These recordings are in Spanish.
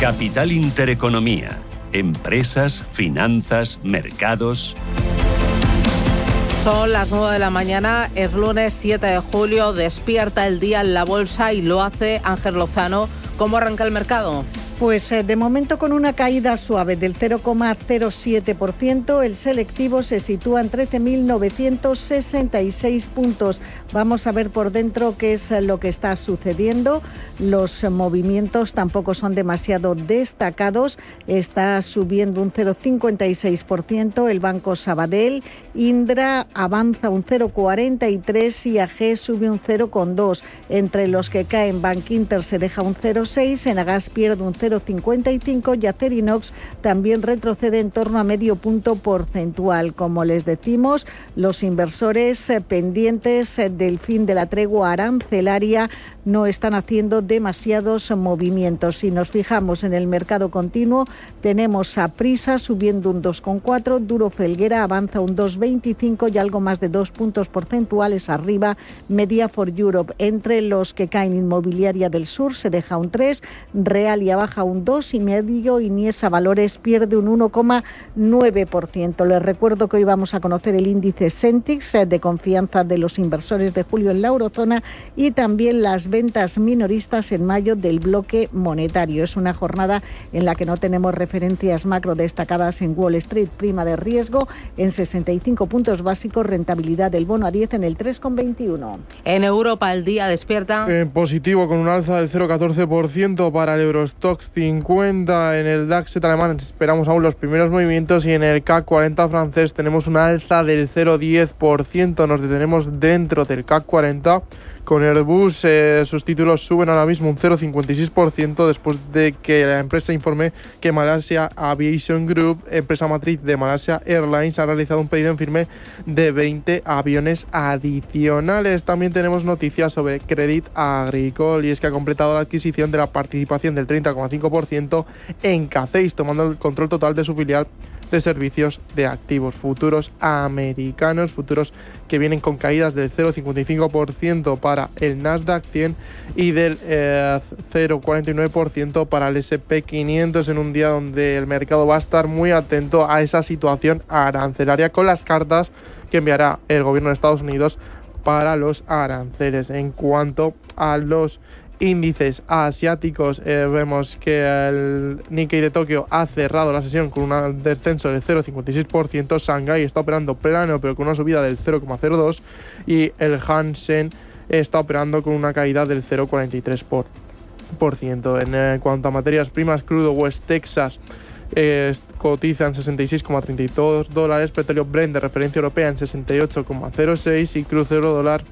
Capital Intereconomía. Empresas, finanzas, mercados. Son las 9 de la mañana, es lunes 7 de julio, despierta el día en la bolsa y lo hace Ángel Lozano. ¿Cómo arranca el mercado? Pues de momento con una caída suave del 0,07%, el selectivo se sitúa en 13.966 puntos. Vamos a ver por dentro qué es lo que está sucediendo. Los movimientos tampoco son demasiado destacados. Está subiendo un 0,56% el Banco Sabadell, Indra avanza un 0,43% y AG sube un 0,2%. Entre los que caen, Bankinter se deja un 0,6%, Enagas pierde un 0,55% y Acerinox también retrocede en torno a medio punto porcentual. Como les decimos, los inversores pendientes del fin de la tregua arancelaria no están haciendo demasiados movimientos. Si nos fijamos en el mercado continuo, tenemos a Prisa subiendo un 2,4%, Duro Felguera avanza un 2,25% y algo más de 2 puntos porcentuales arriba Media for Europe. Entre los que caen, Inmobiliaria del Sur se deja un 3%, Realia baja un 2,5% y Niesa Valores pierde un 1,9%. Les recuerdo que hoy vamos a conocer el índice Sentix de confianza de los inversores de julio en la eurozona y también las ventas minoristas en mayo del bloque monetario. Es una jornada en la que no tenemos referencias macro destacadas en Wall Street. Prima de riesgo en 65 puntos básicos, rentabilidad del bono a 10 en el 3,21. En Europa el día despierta en positivo con un alza del 0,14% para el Eurostoxx 50. En el DAX alemán esperamos aún los primeros movimientos y en el CAC 40 francés tenemos una alza del 0,10%. Nos detenemos dentro del CAC 40 con Airbus. Sus títulos suben ahora mismo un 0,56% después de que la empresa informe que Malaysia Aviation Group, empresa matriz de Malaysia Airlines, ha realizado un pedido en firme de 20 aviones adicionales. También tenemos noticias sobre Crédit Agricole y es que ha completado la adquisición de la participación del 30,5% en CACEIS, tomando el control total de su filial de servicios de activos futuros americanos, futuros que vienen con caídas del 0,55% para el Nasdaq 100 y del 0,49% para el S&P 500 en un día donde el mercado va a estar muy atento a esa situación arancelaria con las cartas que enviará el gobierno de Estados Unidos para los aranceles. En cuanto a los índices asiáticos, vemos que el Nikkei de Tokio ha cerrado la sesión con un descenso del 0,56%, Shanghái está operando plano pero con una subida del 0,02% y el Hansen está operando con una caída del 0,43%. En cuanto a materias primas, crudo West Texas cotizan $66,32, petróleo Brent de referencia europea en 68,06 y crucero dólar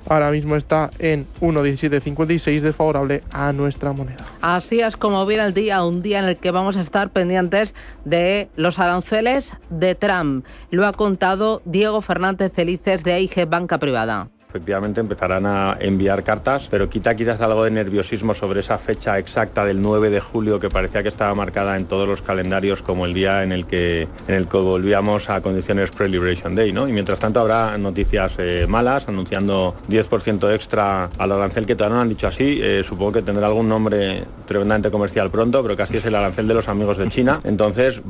ahora mismo está en 1,1756, desfavorable a nuestra moneda. Así es como viene el día, un día en el que vamos a estar pendientes de los aranceles de Trump. Lo ha contado Diego Fernández Celices de AIG Banca Privada. Efectivamente empezarán a enviar cartas, pero quizás algo de nerviosismo sobre esa fecha exacta del 9 de julio que parecía que estaba marcada en todos los calendarios como el día en el que volvíamos a condiciones pre-Liberation Day, ¿no? Y mientras tanto habrá noticias malas, anunciando 10% extra al arancel que todavía no han dicho así. Supongo que tendrá algún nombre tremendamente comercial pronto, pero casi es el arancel de los amigos de China. Entonces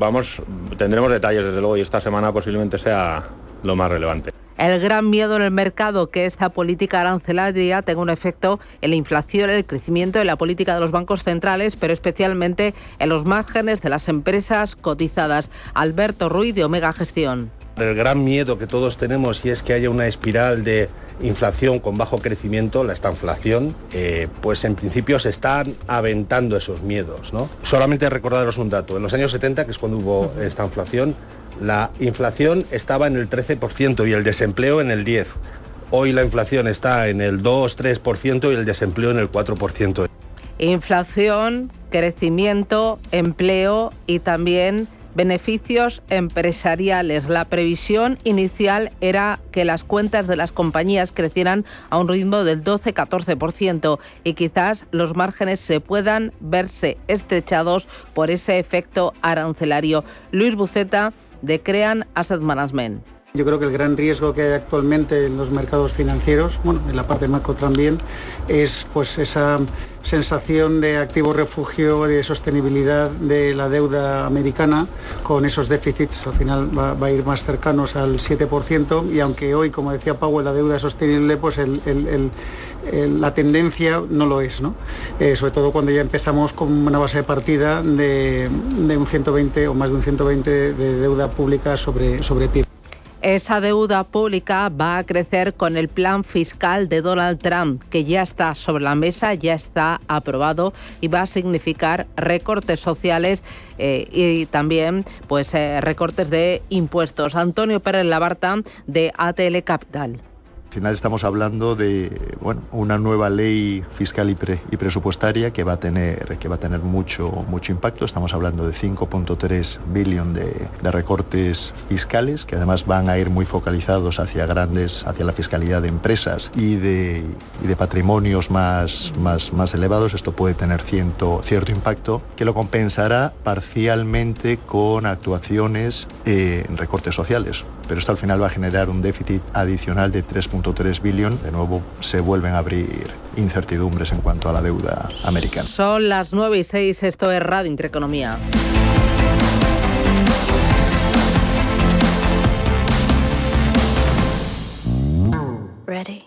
tendremos detalles desde luego y esta semana posiblemente sea lo más relevante. El gran miedo en el mercado que esta política arancelaria tenga un efecto en la inflación, el crecimiento de la política de los bancos centrales, pero especialmente en los márgenes de las empresas cotizadas. Alberto Ruiz de Omega Gestión. El gran miedo que todos tenemos y es que haya una espiral de inflación con bajo crecimiento, la estanflación, pues en principio se están aventando esos miedos, ¿no? Solamente recordaros un dato. En los años 70, que es cuando hubo esta inflación, la inflación estaba en el 13% y el desempleo en el 10%. Hoy la inflación está en el 2-3% y el desempleo en el 4%. Inflación, crecimiento, empleo y también beneficios empresariales. La previsión inicial era que las cuentas de las compañías crecieran a un ritmo del 12-14% y quizás los márgenes se puedan verse estrechados por ese efecto arancelario. Luis Buceta, de Crean Asset Management. Yo creo que el gran riesgo que hay actualmente en los mercados financieros, bueno, en la parte macro también, es pues esa sensación de activo refugio, de sostenibilidad de la deuda americana, con esos déficits al final va a ir más cercanos al 7%, y aunque hoy, como decía Powell, la deuda es sostenible, pues la tendencia no lo es, ¿no? Sobre todo cuando ya empezamos con una base de partida de un 120 o más de un 120 de deuda pública sobre PIB. Esa deuda pública va a crecer con el plan fiscal de Donald Trump, que ya está sobre la mesa, ya está aprobado y va a significar recortes sociales y también pues recortes de impuestos. Antonio Pérez Labarta, de ATL Capital. Al final estamos hablando de una nueva ley fiscal y presupuestaria que va a tener mucho impacto. Estamos hablando de 5.3 billion de recortes fiscales, que además van a ir muy focalizados hacia la fiscalidad de empresas y de patrimonios más elevados. Esto puede tener cierto impacto, que lo compensará parcialmente con actuaciones en recortes sociales. Pero esto al final va a generar un déficit adicional de 3.3 billion. De nuevo se vuelven a abrir incertidumbres en cuanto a la deuda americana. Son las 9:06, esto es Radio Intereconomía. Ready.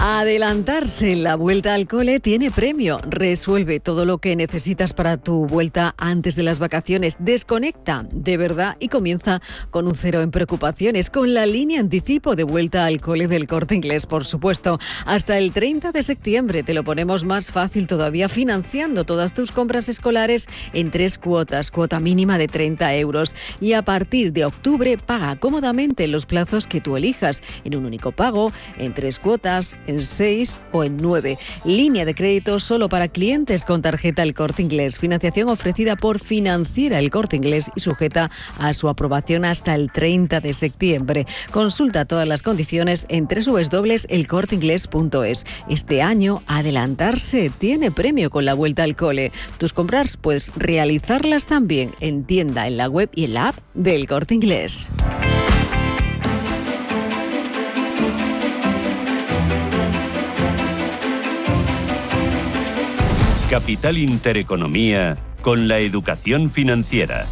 Adelantarse en la vuelta al cole tiene premio. Resuelve todo lo que necesitas para tu vuelta antes de las vacaciones. Desconecta de verdad y comienza con un cero en preocupaciones, con la línea anticipo de vuelta al cole del Corte Inglés, por supuesto. Hasta el 30 de septiembre te lo ponemos más fácil todavía, financiando todas tus compras escolares en 3 cuotas, cuota mínima de 30 euros. Y a partir de octubre paga cómodamente los plazos que tú elijas, en un único pago, en 3 cuotas, en 6 o en 9. Línea de crédito solo para clientes con tarjeta El Corte Inglés. Financiación ofrecida por Financiera El Corte Inglés y sujeta a su aprobación hasta el 30 de septiembre. Consulta todas las condiciones en www.elcorteingles.es. Este año, adelantarse tiene premio con la vuelta al cole. Tus compras puedes realizarlas también en tienda, en la web y en la app del Corte Inglés. Capital Intereconomía con la educación financiera.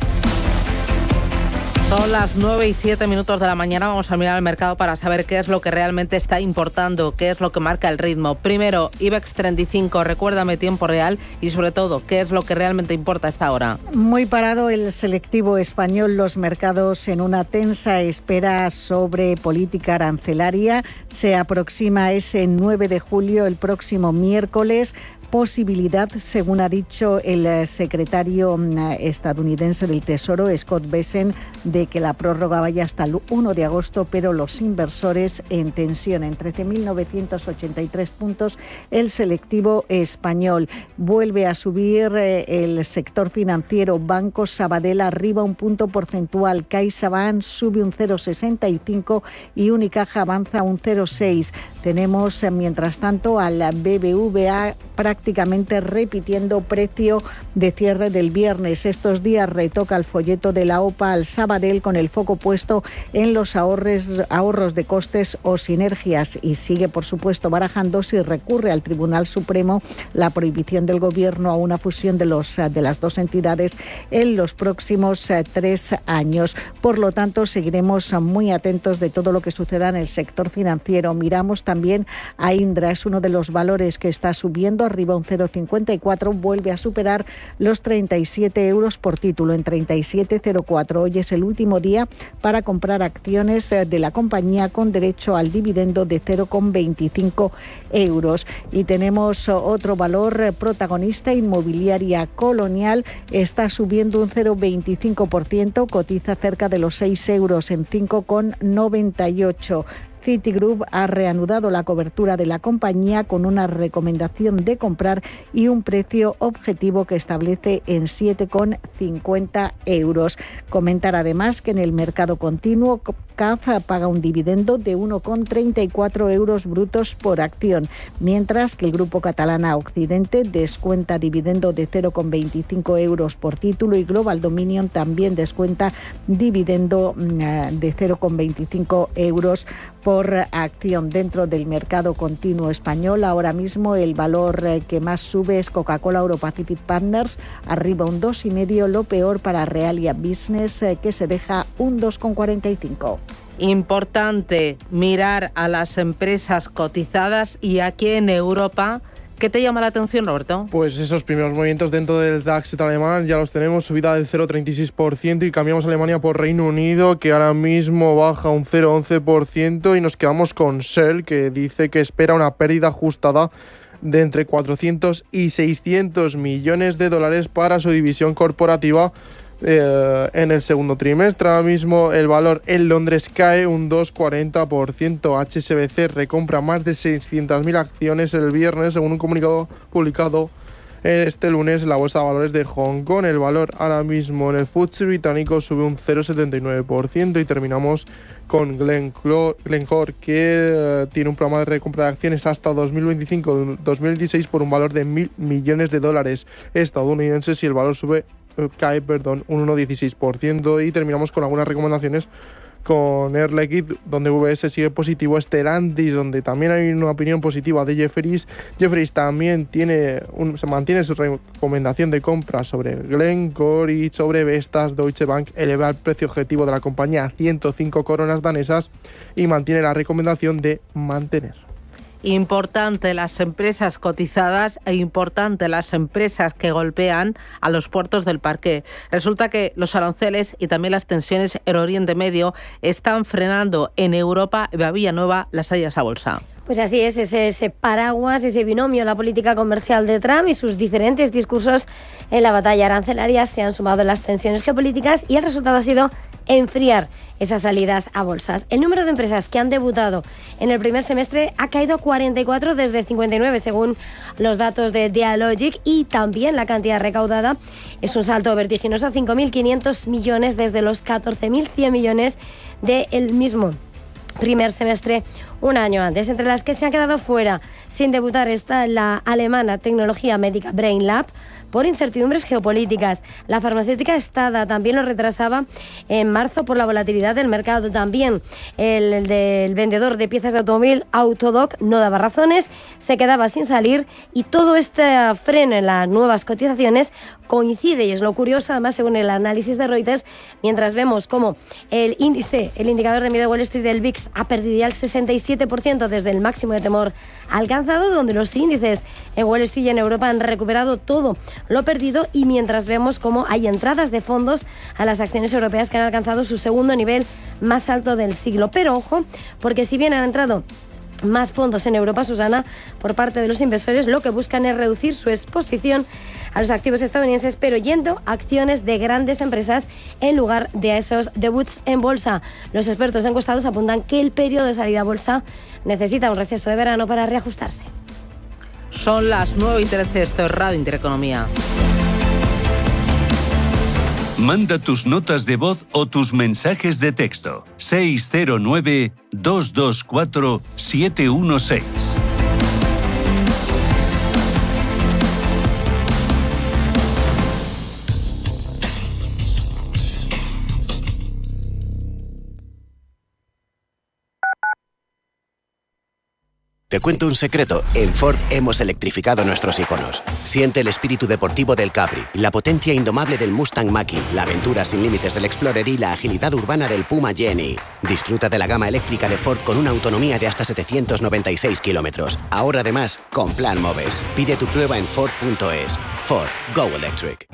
Son las 9:07 de la mañana. Vamos a mirar el mercado para saber qué es lo que realmente está importando, qué es lo que marca el ritmo. Primero, IBEX 35, recuérdame tiempo real y sobre todo, qué es lo que realmente importa a esta hora. Muy parado el selectivo español, los mercados en una tensa espera sobre política arancelaria. Se aproxima ese 9 de julio, el próximo miércoles. Posibilidad, según ha dicho el secretario estadounidense del Tesoro, Scott Bessent, de que la prórroga vaya hasta el 1 de agosto, pero los inversores en tensión. En 13.983 puntos el selectivo español. Vuelve a subir el sector financiero. Banco Sabadell arriba un punto porcentual. CaixaBank sube un 0,65 y Unicaja avanza un 0,6. Tenemos, mientras tanto, al BBVA prácticamente repitiendo precio de cierre del viernes. Estos días retoca el folleto de la OPA al Sabadell con el foco puesto en los ahorros de costes o sinergias, y sigue, por supuesto, barajando si recurre al Tribunal Supremo la prohibición del Gobierno a una fusión de las dos entidades en los próximos 3 años. Por lo tanto, seguiremos muy atentos de todo lo que suceda en el sector financiero. Miramos también a Indra, es uno de los valores que está subiendo, arriba un 0,54, vuelve a superar los 37 euros por título, en 37,04. Hoy es el último día para comprar acciones de la compañía con derecho al dividendo de 0,25 euros. Y tenemos otro valor protagonista, Inmobiliaria Colonial, está subiendo un 0,25%, cotiza cerca de los 6 euros en 5,98. Citigroup ha reanudado la cobertura de la compañía con una recomendación de comprar y un precio objetivo que establece en 7,50 euros. Comentar además que en el mercado continuo CAF paga un dividendo de 1,34 euros brutos por acción, mientras que el grupo Catalana Occidente descuenta dividendo de 0,25 euros por título y Global Dominion también descuenta dividendo de 0,25 euros por acción. Dentro del mercado continuo español, ahora mismo el valor que más sube es Coca-Cola Europacific Partners, arriba un 2,5, lo peor para Realia Business, que se deja un 2,45. Importante mirar a las empresas cotizadas y aquí en Europa. ¿Qué te llama la atención, Roberto? Pues esos primeros movimientos dentro del DAX alemán ya los tenemos, subida del 0,36% y cambiamos Alemania por Reino Unido, que ahora mismo baja un 0,11% y nos quedamos con Shell, que dice que espera una pérdida ajustada de entre 400 y 600 millones de dólares para su división corporativa en el segundo trimestre. Ahora mismo el valor en Londres cae un 2,40%. HSBC recompra más de 600.000 acciones el viernes, según un comunicado publicado este lunes en la Bolsa de Valores de Hong Kong. El valor ahora mismo en el FTSE británico sube un 0,79% y terminamos con Glencore, que tiene un programa de recompra de acciones hasta 2025-2026 por un valor de 1.000 millones de dólares estadounidenses y el valor cae un 1,16%. Y terminamos con algunas recomendaciones con Air Liquide, donde VS sigue positivo, Stellantis, donde también hay una opinión positiva de Jefferies. Jefferies también se mantiene su recomendación de compra sobre Glencore y sobre Vestas. Deutsche Bank eleva el precio objetivo de la compañía a 105 coronas danesas y mantiene la recomendación de mantener. Importante las empresas cotizadas e importante las empresas que golpean a los puertos del parque. Resulta que los aranceles y también las tensiones en Oriente Medio están frenando en Europa y a Villanueva las salidas a bolsa. Pues así es, ese paraguas, ese binomio, la política comercial de Trump y sus diferentes discursos en la batalla arancelaria se han sumado las tensiones geopolíticas y el resultado ha sido enfriar esas salidas a bolsas. El número de empresas que han debutado en el primer semestre ha caído a 44 desde 59, según los datos de Dealogic, y también la cantidad recaudada es un salto vertiginoso a 5.500 millones desde los 14.100 millones del mismo primer semestre un año antes. Entre las que se han quedado fuera sin debutar está la alemana tecnología médica Brainlab por incertidumbres geopolíticas. La farmacéutica Stada también lo retrasaba en marzo por la volatilidad del mercado. También el del vendedor de piezas de automóvil Autodoc no daba razones, se quedaba sin salir y todo este freno en las nuevas cotizaciones coincide, y es lo curioso, además, según el análisis de Reuters, mientras vemos cómo el indicador de miedo de Wall Street del VIX ha perdido ya el 67% desde el máximo de temor alcanzado, donde los índices en Wall Street y en Europa han recuperado todo lo perdido, y mientras vemos cómo hay entradas de fondos a las acciones europeas que han alcanzado su segundo nivel más alto del siglo. Pero ojo, porque si bien han entrado más fondos en Europa, Susana, por parte de los inversores, lo que buscan es reducir su exposición a los activos estadounidenses, pero yendo a acciones de grandes empresas en lugar de a esos debuts en bolsa. Los expertos encuestados apuntan que el periodo de salida a bolsa necesita un receso de verano para reajustarse. Son las 9:13, esto es Radio Intereconomía. Manda tus notas de voz o tus mensajes de texto. 609-224-716. Te cuento un secreto, en Ford hemos electrificado nuestros iconos. Siente el espíritu deportivo del Capri, la potencia indomable del Mustang Mach-E, la aventura sin límites del Explorer y la agilidad urbana del Puma Jenny. Disfruta de la gama eléctrica de Ford con una autonomía de hasta 796 kilómetros. Ahora además, con Plan Moves. Pide tu prueba en Ford.es. Ford. Go Electric.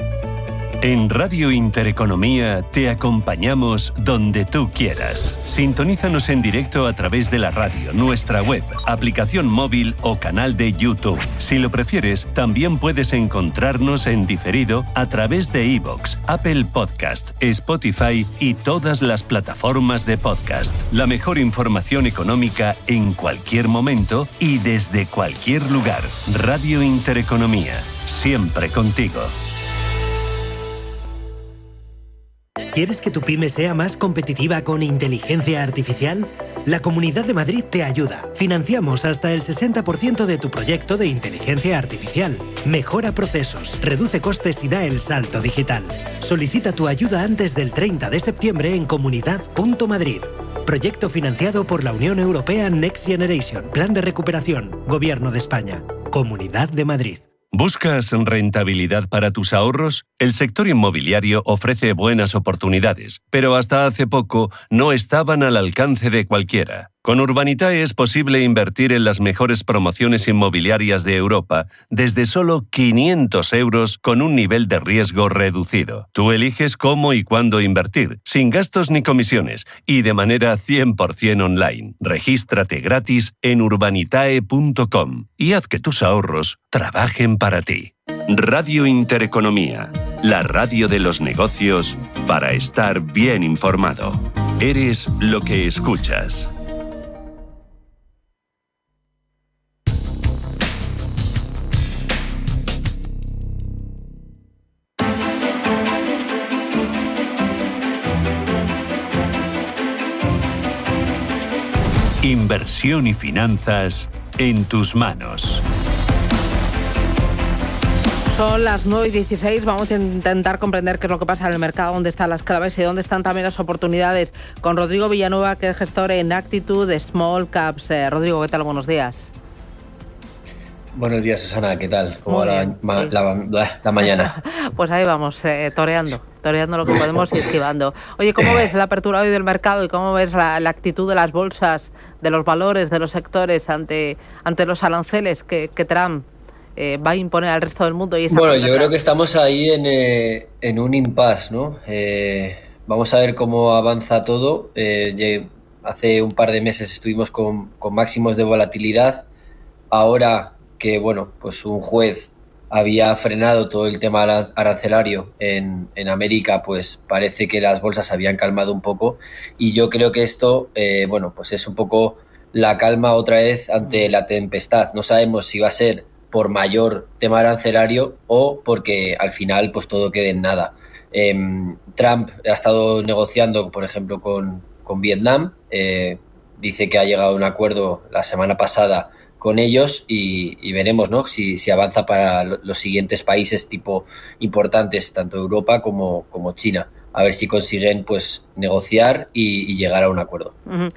En Radio Intereconomía te acompañamos donde tú quieras. Sintonízanos en directo a través de la radio, nuestra web, aplicación móvil o canal de YouTube. Si lo prefieres, también puedes encontrarnos en diferido a través de iVoox, Apple Podcast, Spotify y todas las plataformas de podcast. La mejor información económica en cualquier momento y desde cualquier lugar. Radio Intereconomía, siempre contigo. ¿Quieres que tu pyme sea más competitiva con inteligencia artificial? La Comunidad de Madrid te ayuda. Financiamos hasta el 60% de tu proyecto de inteligencia artificial. Mejora procesos, reduce costes y da el salto digital. Solicita tu ayuda antes del 30 de septiembre en comunidad.madrid. Proyecto financiado por la Unión Europea Next Generation. Plan de recuperación. Gobierno de España. Comunidad de Madrid. ¿Buscas rentabilidad para tus ahorros? El sector inmobiliario ofrece buenas oportunidades, pero hasta hace poco no estaban al alcance de cualquiera. Con Urbanitae es posible invertir en las mejores promociones inmobiliarias de Europa desde solo 500 € con un nivel de riesgo reducido. Tú eliges cómo y cuándo invertir, sin gastos ni comisiones y de manera 100% online. Regístrate gratis en urbanitae.com y haz que tus ahorros trabajen para ti. Radio Intereconomía, la radio de los negocios para estar bien informado. Eres lo que escuchas. Inversión y finanzas en tus manos. Son las 9:16, vamos a intentar comprender qué es lo que pasa en el mercado, dónde están las claves y dónde están también las oportunidades. Con Rodrigo Villanueva, que es gestor en Actitude Small Caps. Rodrigo, ¿qué tal? Buenos días. Buenos días, Susana, ¿qué tal? ¿Cómo va la mañana? Pues ahí vamos, toreando lo que podemos y esquivando. Oye, ¿cómo ves la apertura hoy del mercado y cómo ves la actitud de las bolsas, de los valores, de los sectores ante los aranceles que Trump va a imponer al resto del mundo? Bueno, yo creo que estamos ahí en un impasse, ¿no? Vamos a ver cómo avanza todo. Hace un par de meses estuvimos con máximos de volatilidad. Ahora que, bueno, pues un juez había frenado todo el tema arancelario en América, pues parece que las bolsas habían calmado un poco, y yo creo que esto, bueno, pues es un poco la calma otra vez ante la tempestad. No sabemos si va a ser por mayor tema arancelario o porque al final pues todo quede en nada. Trump ha estado negociando, por ejemplo, con Vietnam, dice que ha llegado a un acuerdo la semana pasada con ellos y veremos, ¿no? si avanza para los siguientes países tipo importantes, tanto Europa como China, a ver si consiguen pues negociar y llegar a un acuerdo. Uh-huh.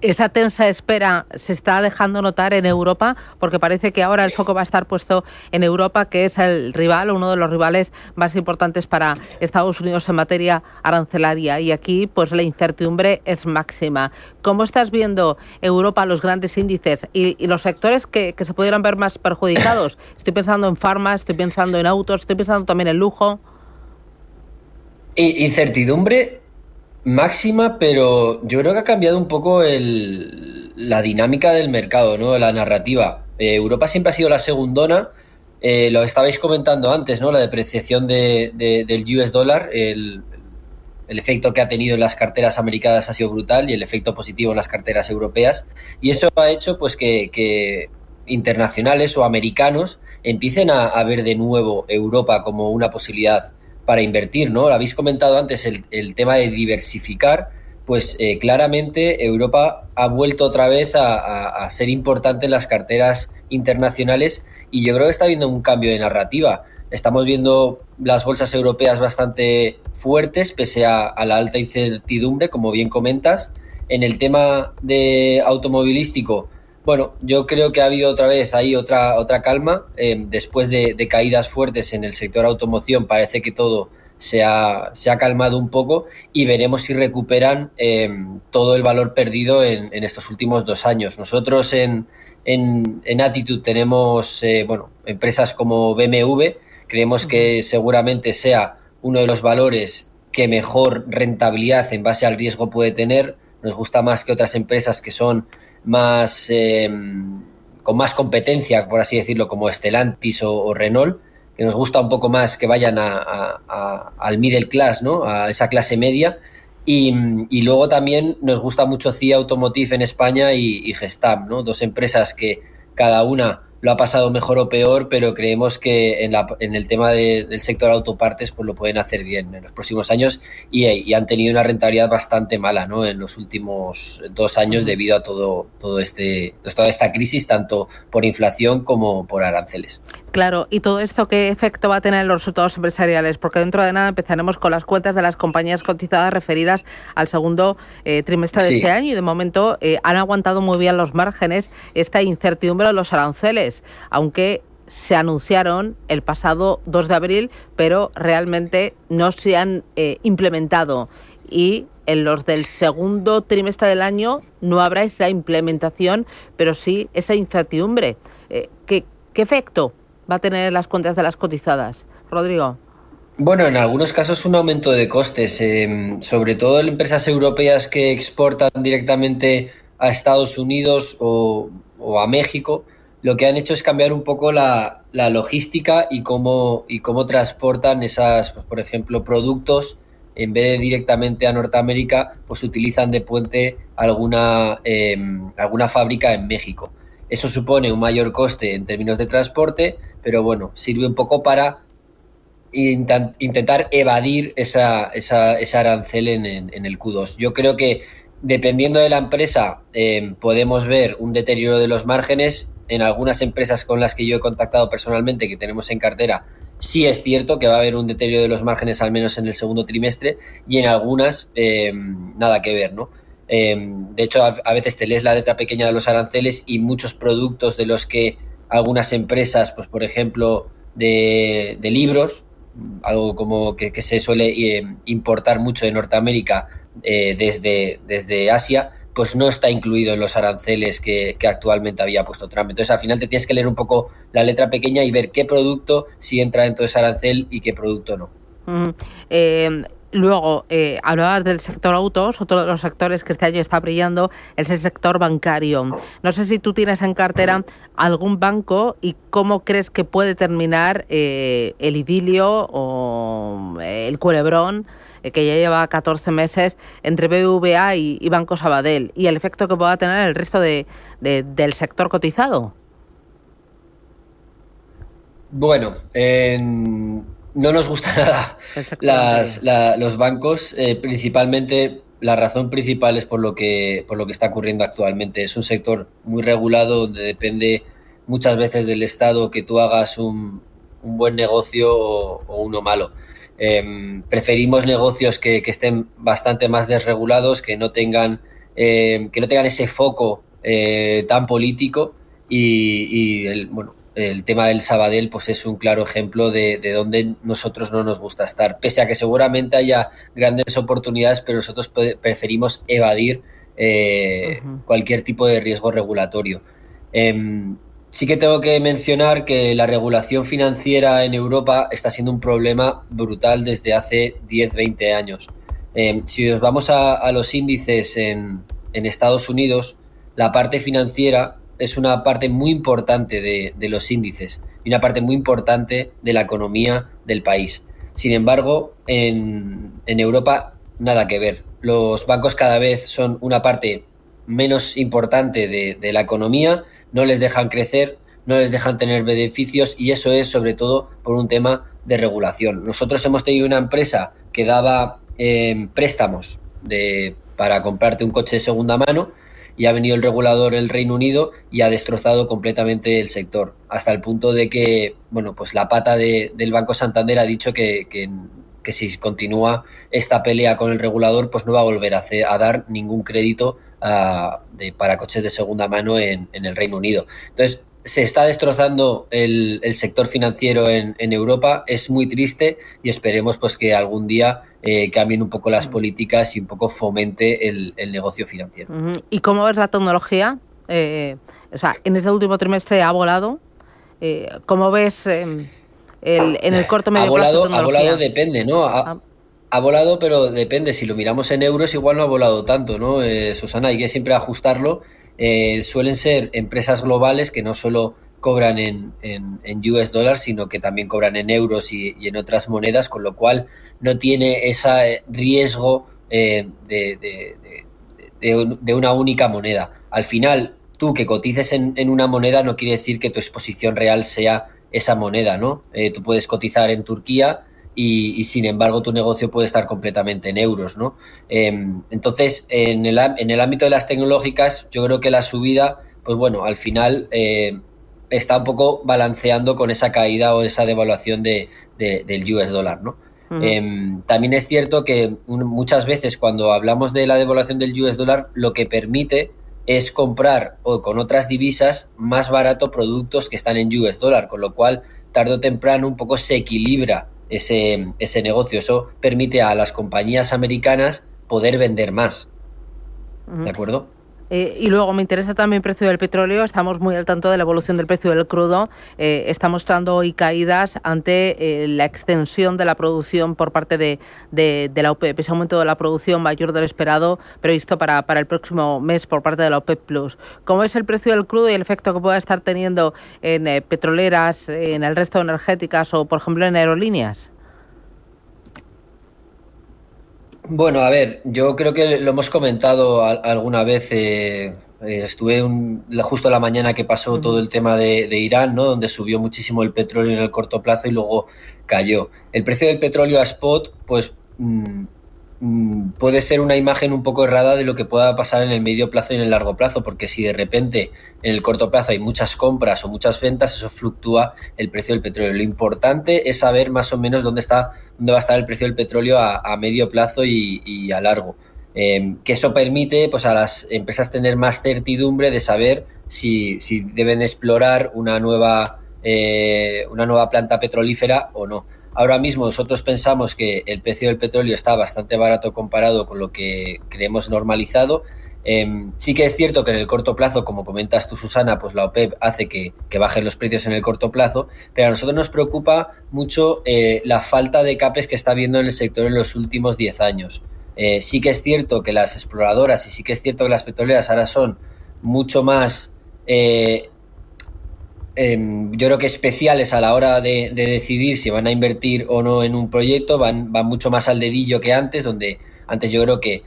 Esa tensa espera se está dejando notar en Europa, porque parece que ahora el foco va a estar puesto en Europa, que es el rival, uno de los rivales más importantes para Estados Unidos en materia arancelaria, y aquí pues la incertidumbre es máxima. ¿Cómo estás viendo Europa, los grandes índices y los sectores que se pudieran ver más perjudicados? Estoy pensando en farma, estoy pensando en autos, estoy pensando también en lujo. Incertidumbre máxima, pero yo creo que ha cambiado un poco la dinámica del mercado, ¿no? La narrativa. Europa siempre ha sido la segundona, lo estabais comentando antes, ¿no? La depreciación del US dólar, el efecto que ha tenido en las carteras americanas ha sido brutal y el efecto positivo en las carteras europeas, y eso ha hecho pues que internacionales o americanos empiecen a ver de nuevo Europa como una posibilidad para invertir, ¿no? Lo habéis comentado antes, el tema de diversificar, pues claramente Europa ha vuelto otra vez a ser importante en las carteras internacionales, y yo creo que está habiendo un cambio de narrativa. Estamos viendo las bolsas europeas bastante fuertes pese a la alta incertidumbre, como bien comentas. En el tema de automovilístico, bueno, yo creo que ha habido otra vez ahí otra calma. Después de caídas fuertes en el sector automoción, parece que todo se ha calmado un poco, y veremos si recuperan todo el valor perdido en estos últimos 2 años. Nosotros en Attitude tenemos empresas como BMW, Creemos que seguramente sea uno de los valores que mejor rentabilidad en base al riesgo puede tener. Nos gusta más que otras empresas que son más con más competencia, por así decirlo, como Stellantis o Renault, que nos gusta un poco más que vayan al middle class, ¿no? A esa clase media. Y luego también nos gusta mucho CIA Automotive en España y Gestamp, ¿no? Dos empresas que cada una lo ha pasado mejor o peor, pero creemos que en el tema del sector autopartes pues lo pueden hacer bien en los próximos años y han tenido una rentabilidad bastante mala, ¿no? En los últimos 2 años debido a toda esta crisis, tanto por inflación como por aranceles. Claro, ¿y todo esto qué efecto va a tener en los resultados empresariales? Porque dentro de nada empezaremos con las cuentas de las compañías cotizadas referidas al segundo trimestre de este año y de momento han aguantado muy bien los márgenes esta incertidumbre de los aranceles, aunque se anunciaron el pasado 2 de abril, pero realmente no se han implementado. Y en los del segundo trimestre del año no habrá esa implementación, pero sí esa incertidumbre. ¿Qué efecto va a tener las cuentas de las cotizadas? Rodrigo. Bueno, en algunos casos un aumento de costes, sobre todo en empresas europeas que exportan directamente a Estados Unidos o a México. Lo que han hecho es cambiar un poco la logística y cómo transportan esas, pues, por ejemplo, productos. En vez de directamente a Norteamérica, pues utilizan de puente alguna fábrica en México. Eso supone un mayor coste en términos de transporte, pero bueno, sirve un poco para intentar evadir ese arancel en el Q2. Yo creo que dependiendo de la empresa podemos ver un deterioro de los márgenes. En algunas empresas con las que yo he contactado personalmente, que tenemos en cartera, sí es cierto que va a haber un deterioro de los márgenes al menos en el segundo trimestre y en algunas nada que ver, ¿no? De hecho, a veces te lees la letra pequeña de los aranceles y muchos productos de los que algunas empresas, pues por ejemplo, de libros, algo como que se suele importar mucho de Norteamérica desde Asia, pues no está incluido en los aranceles que actualmente había puesto Trump. Entonces, al final te tienes que leer un poco la letra pequeña y ver qué producto sí entra dentro de ese arancel y qué producto no. Luego, hablabas del sector autos, otro de los sectores que este año está brillando es el sector bancario. No sé si tú tienes en cartera algún banco y cómo crees que puede terminar el idilio o el culebrón que ya lleva 14 meses entre BBVA y Banco Sabadell y el efecto que pueda tener el resto del sector cotizado. Bueno, no nos gusta nada los bancos, principalmente. La razón principal es por lo que está ocurriendo actualmente. Es un sector muy regulado donde depende muchas veces del Estado que tú hagas un buen negocio o uno malo. Preferimos negocios que estén bastante más desregulados, que no tengan ese foco tan político y el tema del Sabadell pues es un claro ejemplo de donde nosotros no nos gusta estar, pese a que seguramente haya grandes oportunidades, pero nosotros preferimos evadir cualquier tipo de riesgo regulatorio. Sí que tengo que mencionar que la regulación financiera en Europa está siendo un problema brutal desde hace 10-20 años. Si nos vamos a los índices en Estados Unidos, la parte financiera es una parte muy importante de los índices y una parte muy importante de la economía del país. Sin embargo, en Europa nada que ver. Los bancos cada vez son una parte menos importante de la economía, no les dejan crecer, no les dejan tener beneficios y eso es sobre todo por un tema de regulación. Nosotros hemos tenido una empresa que daba préstamos para comprarte un coche de segunda mano y ha venido el regulador del Reino Unido y ha destrozado completamente el sector, hasta el punto de que pues la pata del Banco Santander ha dicho que si continúa esta pelea con el regulador pues no va a volver a dar ningún crédito para coches de segunda mano en el Reino Unido. Entonces se está destrozando el sector financiero en Europa, es muy triste y esperemos pues que algún día cambien un poco las políticas y un poco fomente el negocio financiero. ¿Y cómo ves la tecnología? En este último trimestre ha volado. ¿Cómo ves en el corto medio plazo? Ha volado, depende, ¿no? Ha volado, pero depende. Si lo miramos en euros, igual no ha volado tanto, ¿no? Susana, hay que siempre ajustarlo. Suelen ser empresas globales que no solo cobran en US dólares, sino que también cobran en euros y en otras monedas, con lo cual no tiene ese riesgo de una única moneda. Al final, tú que cotices en una moneda no quiere decir que tu exposición real sea esa moneda, ¿no? Tú puedes cotizar en Turquía y sin embargo tu negocio puede estar completamente en euros, ¿no? Entonces, en el ámbito de las tecnológicas, yo creo que la subida, pues bueno, al final está un poco balanceando con esa caída o esa devaluación del US dólar, ¿no? Uh-huh. También es cierto que muchas veces cuando hablamos de la devaluación del US dólar, lo que permite es comprar o con otras divisas más barato productos que están en US dólar, con lo cual tarde o temprano un poco se equilibra ese negocio. Eso permite a las compañías americanas poder vender más. ¿De acuerdo? Y luego me interesa también el precio del petróleo. Estamos muy al tanto de la evolución del precio del crudo. Está mostrando hoy caídas ante la extensión de la producción por parte de la OPEP. Ese aumento de la producción mayor del esperado previsto para el próximo mes por parte de la OPEP+. ¿Cómo es el precio del crudo y el efecto que pueda estar teniendo en petroleras, en el resto de energéticas o, por ejemplo, en aerolíneas? Bueno, a ver, yo creo que lo hemos comentado alguna vez. Estuve justo la mañana que pasó todo el tema de Irán, ¿no? Donde subió muchísimo el petróleo en el corto plazo y luego cayó. El precio del petróleo a spot, pues puede ser una imagen un poco errada de lo que pueda pasar en el medio plazo y en el largo plazo, porque si de repente en el corto plazo hay muchas compras o muchas ventas, eso fluctúa el precio del petróleo. Lo importante es saber más o menos dónde va a estar el precio del petróleo a medio plazo y a largo. Que eso permite, pues, a las empresas tener más certidumbre de saber si deben explorar una nueva planta petrolífera o no. Ahora mismo nosotros pensamos que el precio del petróleo está bastante barato comparado con lo que creemos normalizado. Sí que es cierto que en el corto plazo, como comentas tú, Susana, pues la OPEP hace que bajen los precios en el corto plazo, pero a nosotros nos preocupa mucho la falta de CAPEX que está habiendo en el sector en los últimos 10 años. Sí que es cierto que las exploradoras y sí que es cierto que las petroleras ahora son mucho más... yo creo que especiales a la hora de decidir si van a invertir o no en un proyecto, van mucho más al dedillo que antes, donde antes yo creo que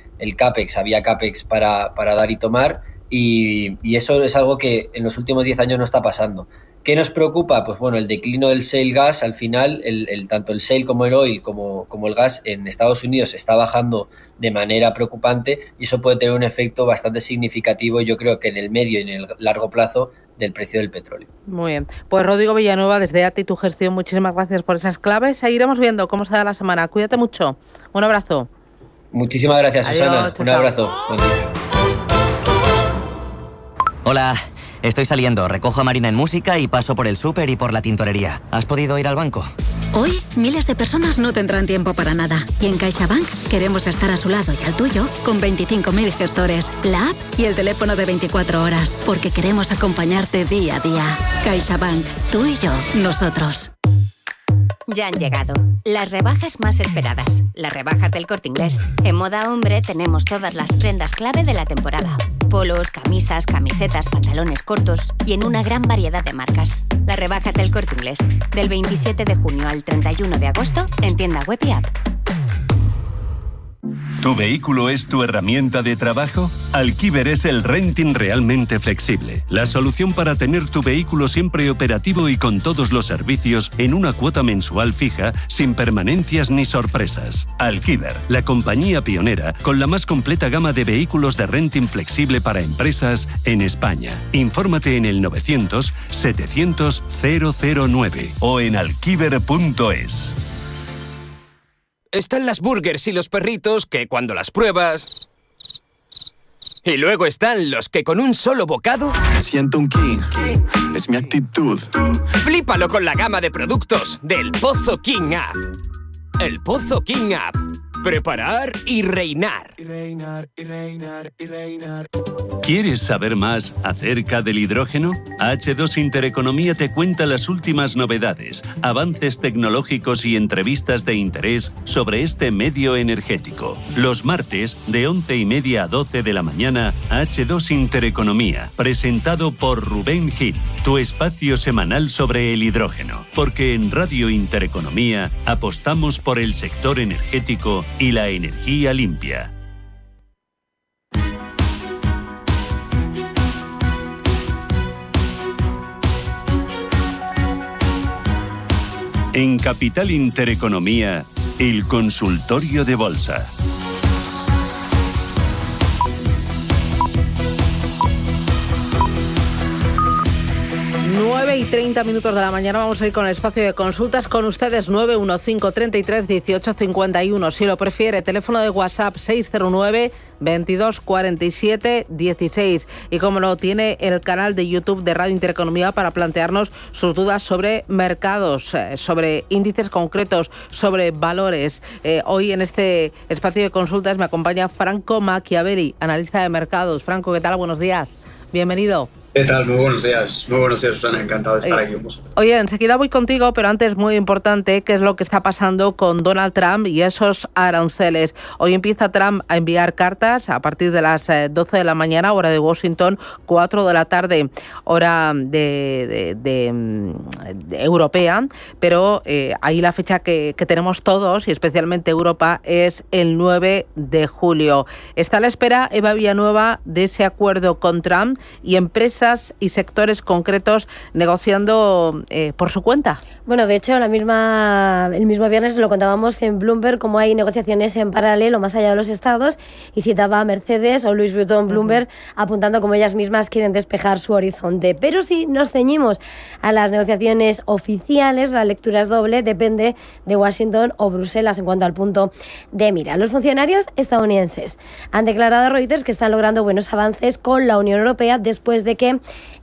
había CAPEX para dar y tomar, y eso es algo que en los últimos 10 años no está pasando. ¿Qué nos preocupa? Pues bueno, el declino del shale gas. Al final, tanto el shale como el oil, como el gas en Estados Unidos está bajando de manera preocupante, y eso puede tener un efecto bastante significativo, yo creo que en el medio y en el largo plazo, del precio del petróleo. Muy bien. Pues Rodrigo Villanueva, desde ATI Tu Gestión, muchísimas gracias por esas claves. Seguiremos viendo cómo se da la semana. Cuídate mucho. Un abrazo. Muchísimas gracias, Susana. Adiós, un abrazo. Buen día. Hola, estoy saliendo. Recojo a Marina en música y paso por el súper y por la tintorería. ¿Has podido ir al banco? Hoy, miles de personas no tendrán tiempo para nada. Y en CaixaBank queremos estar a su lado y al tuyo con 25.000 gestores, la app y el teléfono de 24 horas. Porque queremos acompañarte día a día. CaixaBank. Tú y yo. Nosotros. Ya han llegado las rebajas más esperadas, las rebajas del Corte Inglés. En moda hombre tenemos todas las prendas clave de la temporada. Polos, camisas, camisetas, pantalones cortos y en una gran variedad de marcas. Las rebajas del Corte Inglés, del 27 de junio al 31 de agosto en tienda web y app. ¿Tu vehículo es tu herramienta de trabajo? Alquiver es el renting realmente flexible. La solución para tener tu vehículo siempre operativo y con todos los servicios en una cuota mensual fija, sin permanencias ni sorpresas. Alquiver, la compañía pionera con la más completa gama de vehículos de renting flexible para empresas en España. Infórmate en el 900 700 009 o en alquiver.es. Están las burgers y los perritos que cuando las pruebas... Y luego están los que con un solo bocado... Siento un king, es mi actitud. Flípalo con la gama de productos del Pozo King App. El Pozo King App. preparar y reinar. ¿Quieres saber más acerca del hidrógeno? H2 Intereconomía te cuenta las últimas novedades, avances tecnológicos y entrevistas de interés sobre este medio energético. Los martes, de 11:30 a 12 de la mañana, H2 Intereconomía, presentado por Rubén Gil, tu espacio semanal sobre el hidrógeno. Porque en Radio Intereconomía apostamos por el sector energético y la energía limpia. En Capital Intereconomía, el consultorio de bolsa. 9:30 de la mañana, vamos a ir con el espacio de consultas con ustedes. 915 33 18 51. Si lo prefiere, teléfono de WhatsApp 609 22 47 16. Y como no, tiene el canal de YouTube de Radio Intereconomía para plantearnos sus dudas sobre mercados, sobre índices concretos, sobre valores. Hoy en este espacio de consultas me acompaña Franco Macchiavelli, analista de mercados. Franco, ¿qué tal? Buenos días. Bienvenido. ¿Qué tal? Muy buenos días, Susana, encantado de estar aquí con vosotros. Oye, enseguida voy contigo, pero antes muy importante, ¿qué es lo que está pasando con Donald Trump y esos aranceles? Hoy empieza Trump a enviar cartas a partir de las 12 de la mañana, hora de Washington, 4 de la tarde, hora de europea, pero ahí la fecha que tenemos todos, y especialmente Europa, es el 9 de julio. Está a la espera Eva Villanueva de ese acuerdo con Trump y empresas y sectores concretos negociando por su cuenta. Bueno, de hecho, el mismo viernes lo contábamos en Bloomberg, cómo hay negociaciones en paralelo más allá de los estados, y citaba a Mercedes o Louis Vuitton Bloomberg apuntando como ellas mismas quieren despejar su horizonte. Pero si nos ceñimos a las negociaciones oficiales, la lectura es doble, depende de Washington o Bruselas en cuanto al punto de mira. Los funcionarios estadounidenses han declarado a Reuters que están logrando buenos avances con la Unión Europea después de que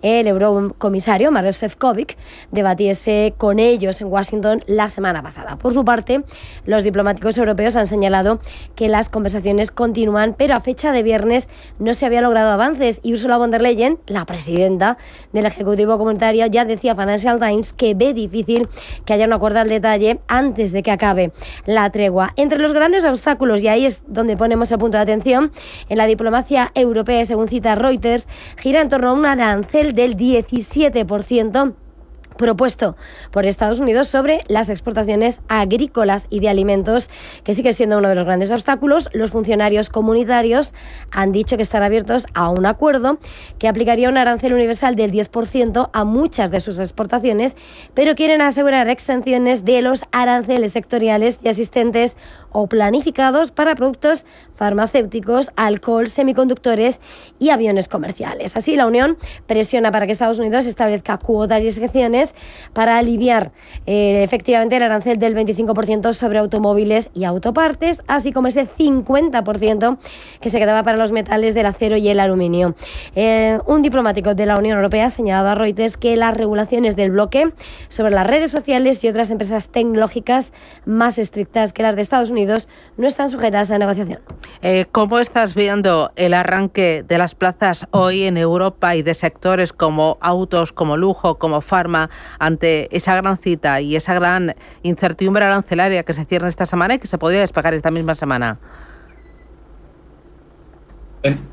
el eurocomisario Maroš Šefčovič debatiese con ellos en Washington la semana pasada. Por su parte, los diplomáticos europeos han señalado que las conversaciones continúan, pero a fecha de viernes no se había logrado avances, y Ursula von der Leyen, la presidenta del Ejecutivo Comunitario, ya decía a Financial Times que ve difícil que haya un acuerdo al detalle antes de que acabe la tregua. Entre los grandes obstáculos, y ahí es donde ponemos el punto de atención, en la diplomacia europea, según cita Reuters, gira en torno a un arancel del 17% propuesto por Estados Unidos sobre las exportaciones agrícolas y de alimentos, que sigue siendo uno de los grandes obstáculos. Los funcionarios comunitarios han dicho que están abiertos a un acuerdo que aplicaría un arancel universal del 10% a muchas de sus exportaciones, pero quieren asegurar exenciones de los aranceles sectoriales y asistentes o planificados para productos farmacéuticos, alcohol, semiconductores y aviones comerciales. Así, la Unión presiona para que Estados Unidos establezca cuotas y exenciones para aliviar efectivamente el arancel del 25% sobre automóviles y autopartes, así como ese 50% que se quedaba para los metales del acero y el aluminio. Un diplomático de la Unión Europea ha señalado a Reuters que las regulaciones del bloque sobre las redes sociales y otras empresas tecnológicas más estrictas que las de Estados Unidos no están sujetas a negociación. ¿Cómo estás viendo el arranque de las plazas hoy en Europa y de sectores como autos, como lujo, como farma, ante esa gran cita y esa gran incertidumbre arancelaria que se cierra esta semana y que se podría despegar esta misma semana?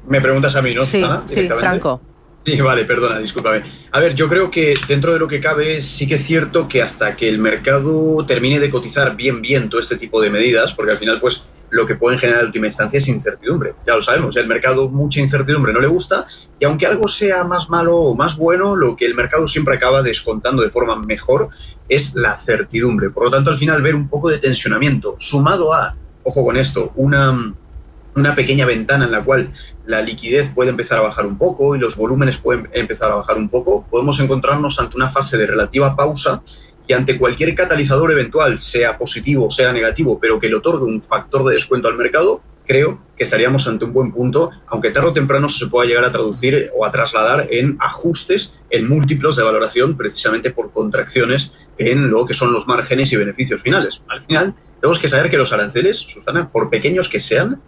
¿Me preguntas a mí, no, Susana? Sí, Franco. Sí, vale, perdona, discúlpame. A ver, yo creo que dentro de lo que cabe sí que es cierto que hasta que el mercado termine de cotizar bien todo este tipo de medidas, porque al final pues lo que pueden generar en última instancia es incertidumbre. Ya lo sabemos, el mercado mucha incertidumbre no le gusta, y aunque algo sea más malo o más bueno, lo que el mercado siempre acaba descontando de forma mejor es la certidumbre. Por lo tanto, al final ver un poco de tensionamiento sumado a, ojo con esto, una pequeña ventana en la cual la liquidez puede empezar a bajar un poco y los volúmenes pueden empezar a bajar un poco, podemos encontrarnos ante una fase de relativa pausa, y ante cualquier catalizador eventual, sea positivo o sea negativo, pero que le otorgue un factor de descuento al mercado, creo que estaríamos ante un buen punto, aunque tarde o temprano se pueda llegar a traducir o a trasladar en ajustes en múltiplos de valoración, precisamente por contracciones en lo que son los márgenes y beneficios finales. Al final, tenemos que saber que los aranceles, Susana, por pequeños que sean,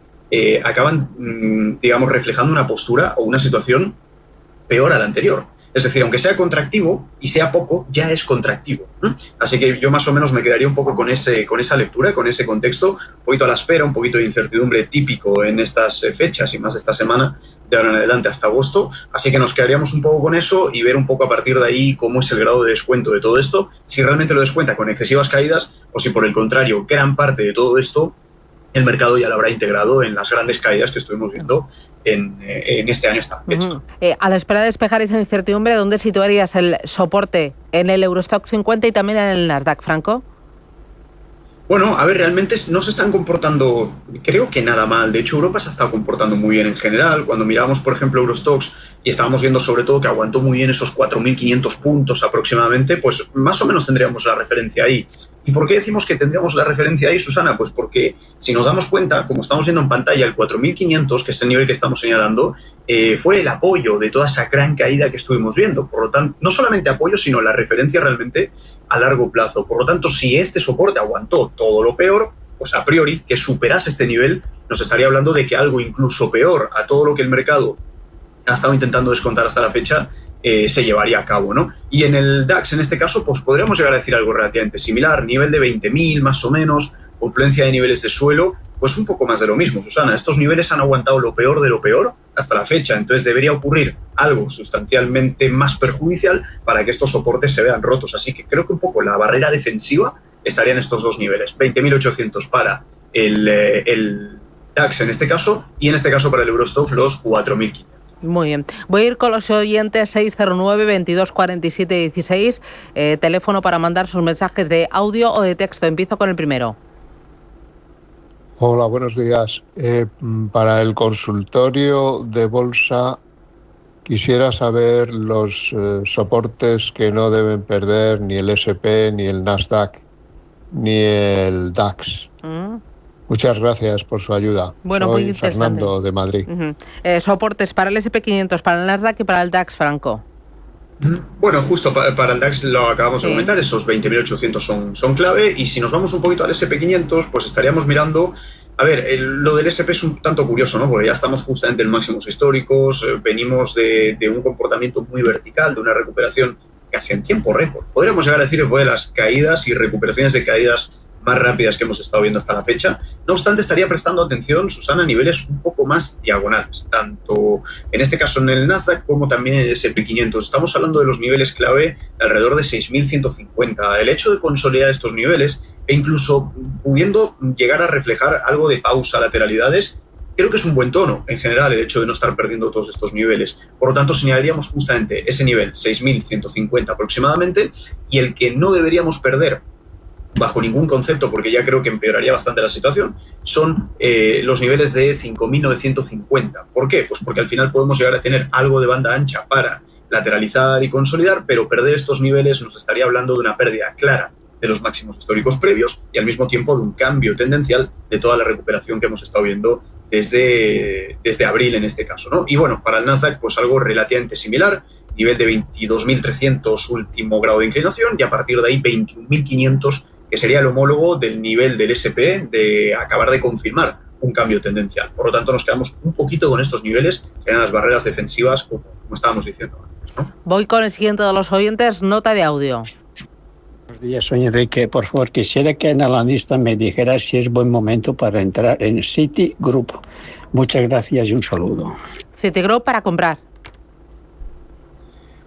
acaban, digamos, reflejando una postura o una situación peor a la anterior. Es decir, aunque sea contractivo y sea poco, ya es contractivo. Así que yo más o menos me quedaría un poco con esa lectura, con ese contexto, un poquito a la espera, un poquito de incertidumbre típico en estas fechas y más esta semana, de ahora en adelante hasta agosto. Así que nos quedaríamos un poco con eso y ver un poco a partir de ahí cómo es el grado de descuento de todo esto, si realmente lo descuenta con excesivas caídas o si por el contrario, gran parte de todo esto el mercado ya lo habrá integrado en las grandes caídas que estuvimos viendo en este año esta fecha. A la espera de despejar esa incertidumbre, ¿dónde situarías el soporte en el Eurostock 50 y también en el Nasdaq, Franco? Bueno, a ver, realmente no se están comportando, creo que nada mal. De hecho, Europa se ha estado comportando muy bien en general. Cuando miramos, por ejemplo, Eurostoxx y estábamos viendo sobre todo que aguantó muy bien esos 4.500 puntos aproximadamente, pues más o menos tendríamos la referencia ahí. ¿Y por qué decimos que tendríamos la referencia ahí, Susana? Pues porque si nos damos cuenta, como estamos viendo en pantalla, el 4.500, que es el nivel que estamos señalando, fue el apoyo de toda esa gran caída que estuvimos viendo. Por lo tanto, no solamente apoyo, sino la referencia realmente a largo plazo. Por lo tanto, si este soporte aguantó todo lo peor, pues a priori que superase este nivel nos estaría hablando de que algo incluso peor a todo lo que el mercado ha estado intentando descontar hasta la fecha se llevaría a cabo, ¿no? Y en el DAX, en este caso, pues podríamos llegar a decir algo relativamente similar, nivel de 20.000 más o menos, confluencia de niveles de suelo, pues un poco más de lo mismo, Susana. Estos niveles han aguantado lo peor de lo peor hasta la fecha, entonces debería ocurrir algo sustancialmente más perjudicial para que estos soportes se vean rotos. Así que creo que un poco la barrera defensiva estaría en estos dos niveles, 20.800 para el DAX en este caso, y en este caso para el Eurostoxx los 4.500. Muy bien. Voy a ir con los oyentes 609 22 47 16, teléfono para mandar sus mensajes de audio o de texto. Empiezo con el primero. Hola, buenos días. Para el consultorio de bolsa quisiera saber los soportes que no deben perder ni el SP, ni el Nasdaq, ni el DAX. Muchas gracias por su ayuda. Bueno, soy Fernando de Madrid. Soportes para el SP500, para el Nasdaq y para el DAX, Franco. Bueno, justo para el DAX lo acabamos de comentar, esos 20.800 son clave, y si nos vamos un poquito al SP500, pues estaríamos mirando, a ver, lo del SP es un tanto curioso, ¿no? Porque ya estamos justamente en máximos históricos, venimos de un comportamiento muy vertical, de una recuperación casi en tiempo récord. Podríamos llegar a decir que fue de las caídas y recuperaciones de caídas más rápidas que hemos estado viendo hasta la fecha. No obstante, estaría prestando atención, Susana, a niveles un poco más diagonales, tanto en este caso en el Nasdaq como también en el SP500. Estamos hablando de los niveles clave de alrededor de 6.150. El hecho de consolidar estos niveles e incluso pudiendo llegar a reflejar algo de pausa, lateralidades, creo que es un buen tono en general el hecho de no estar perdiendo todos estos niveles. Por lo tanto, señalaríamos justamente ese nivel 6.150 aproximadamente, y el que no deberíamos perder bajo ningún concepto, porque ya creo que empeoraría bastante la situación, son los niveles de 5.950. ¿Por qué? Pues porque al final podemos llegar a tener algo de banda ancha para lateralizar y consolidar, pero perder estos niveles nos estaría hablando de una pérdida clara de los máximos históricos previos y al mismo tiempo de un cambio tendencial de toda la recuperación que hemos estado viendo desde abril en este caso, ¿no? Y bueno, para el Nasdaq pues algo relativamente similar, nivel de 22.300 último grado de inclinación, y a partir de ahí 21.500, que sería el homólogo del nivel del SP de acabar de confirmar un cambio tendencial. Por lo tanto, nos quedamos un poquito con estos niveles, que eran las barreras defensivas, como estábamos diciendo antes, ¿no? Voy con el siguiente de los oyentes, nota de audio. Buenos días, soy Enrique. Por favor, quisiera que el analista me dijera si es buen momento para entrar en Citigroup. Muchas gracias y un saludo. Citigroup para comprar.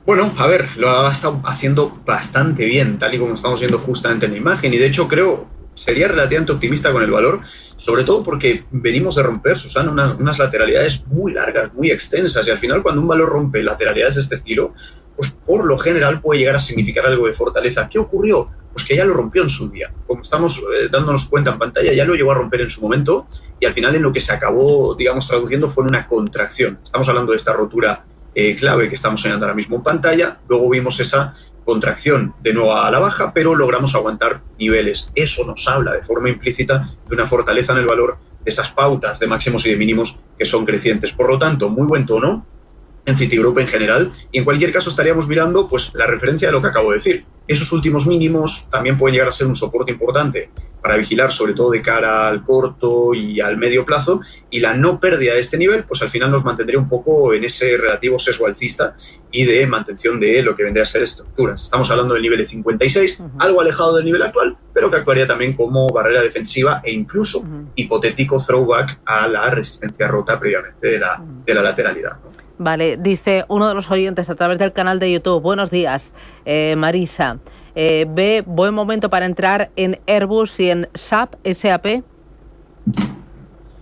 Bueno, a ver, lo ha estado haciendo bastante bien, tal y como estamos viendo justamente en la imagen, y de hecho creo sería relativamente optimista con el valor, sobre todo porque venimos de romper, Susana, unas lateralidades muy largas, muy extensas, y al final cuando un valor rompe lateralidades de este estilo, pues por lo general puede llegar a significar algo de fortaleza. ¿Qué ocurrió? Pues que ya lo rompió en su día. Como estamos dándonos cuenta en pantalla, ya lo llegó a romper en su momento, y al final en lo que se acabó, digamos, traduciendo fue en una contracción. Estamos hablando de esta rotura clave que estamos señalando ahora mismo en pantalla. Luego vimos esa contracción de nuevo a la baja, pero logramos aguantar niveles. Eso nos habla de forma implícita de una fortaleza en el valor, de esas pautas de máximos y de mínimos que son crecientes. Por lo tanto, muy buen tono en Citigroup en general, y en cualquier caso estaríamos mirando pues la referencia de lo que acabo de decir. Esos últimos mínimos también pueden llegar a ser un soporte importante para vigilar sobre todo de cara al corto y al medio plazo, y la no pérdida de este nivel pues al final nos mantendría un poco en ese relativo sesgo alcista y de mantención de lo que vendría a ser estructuras. Estamos hablando del nivel de 56, algo alejado del nivel actual, pero que actuaría también como barrera defensiva e incluso hipotético throwback a la resistencia rota previamente de la lateralidad, ¿no? Vale, dice uno de los oyentes a través del canal de YouTube, buenos días, Marisa, ¿ve buen momento para entrar en Airbus y en SAP, SAP?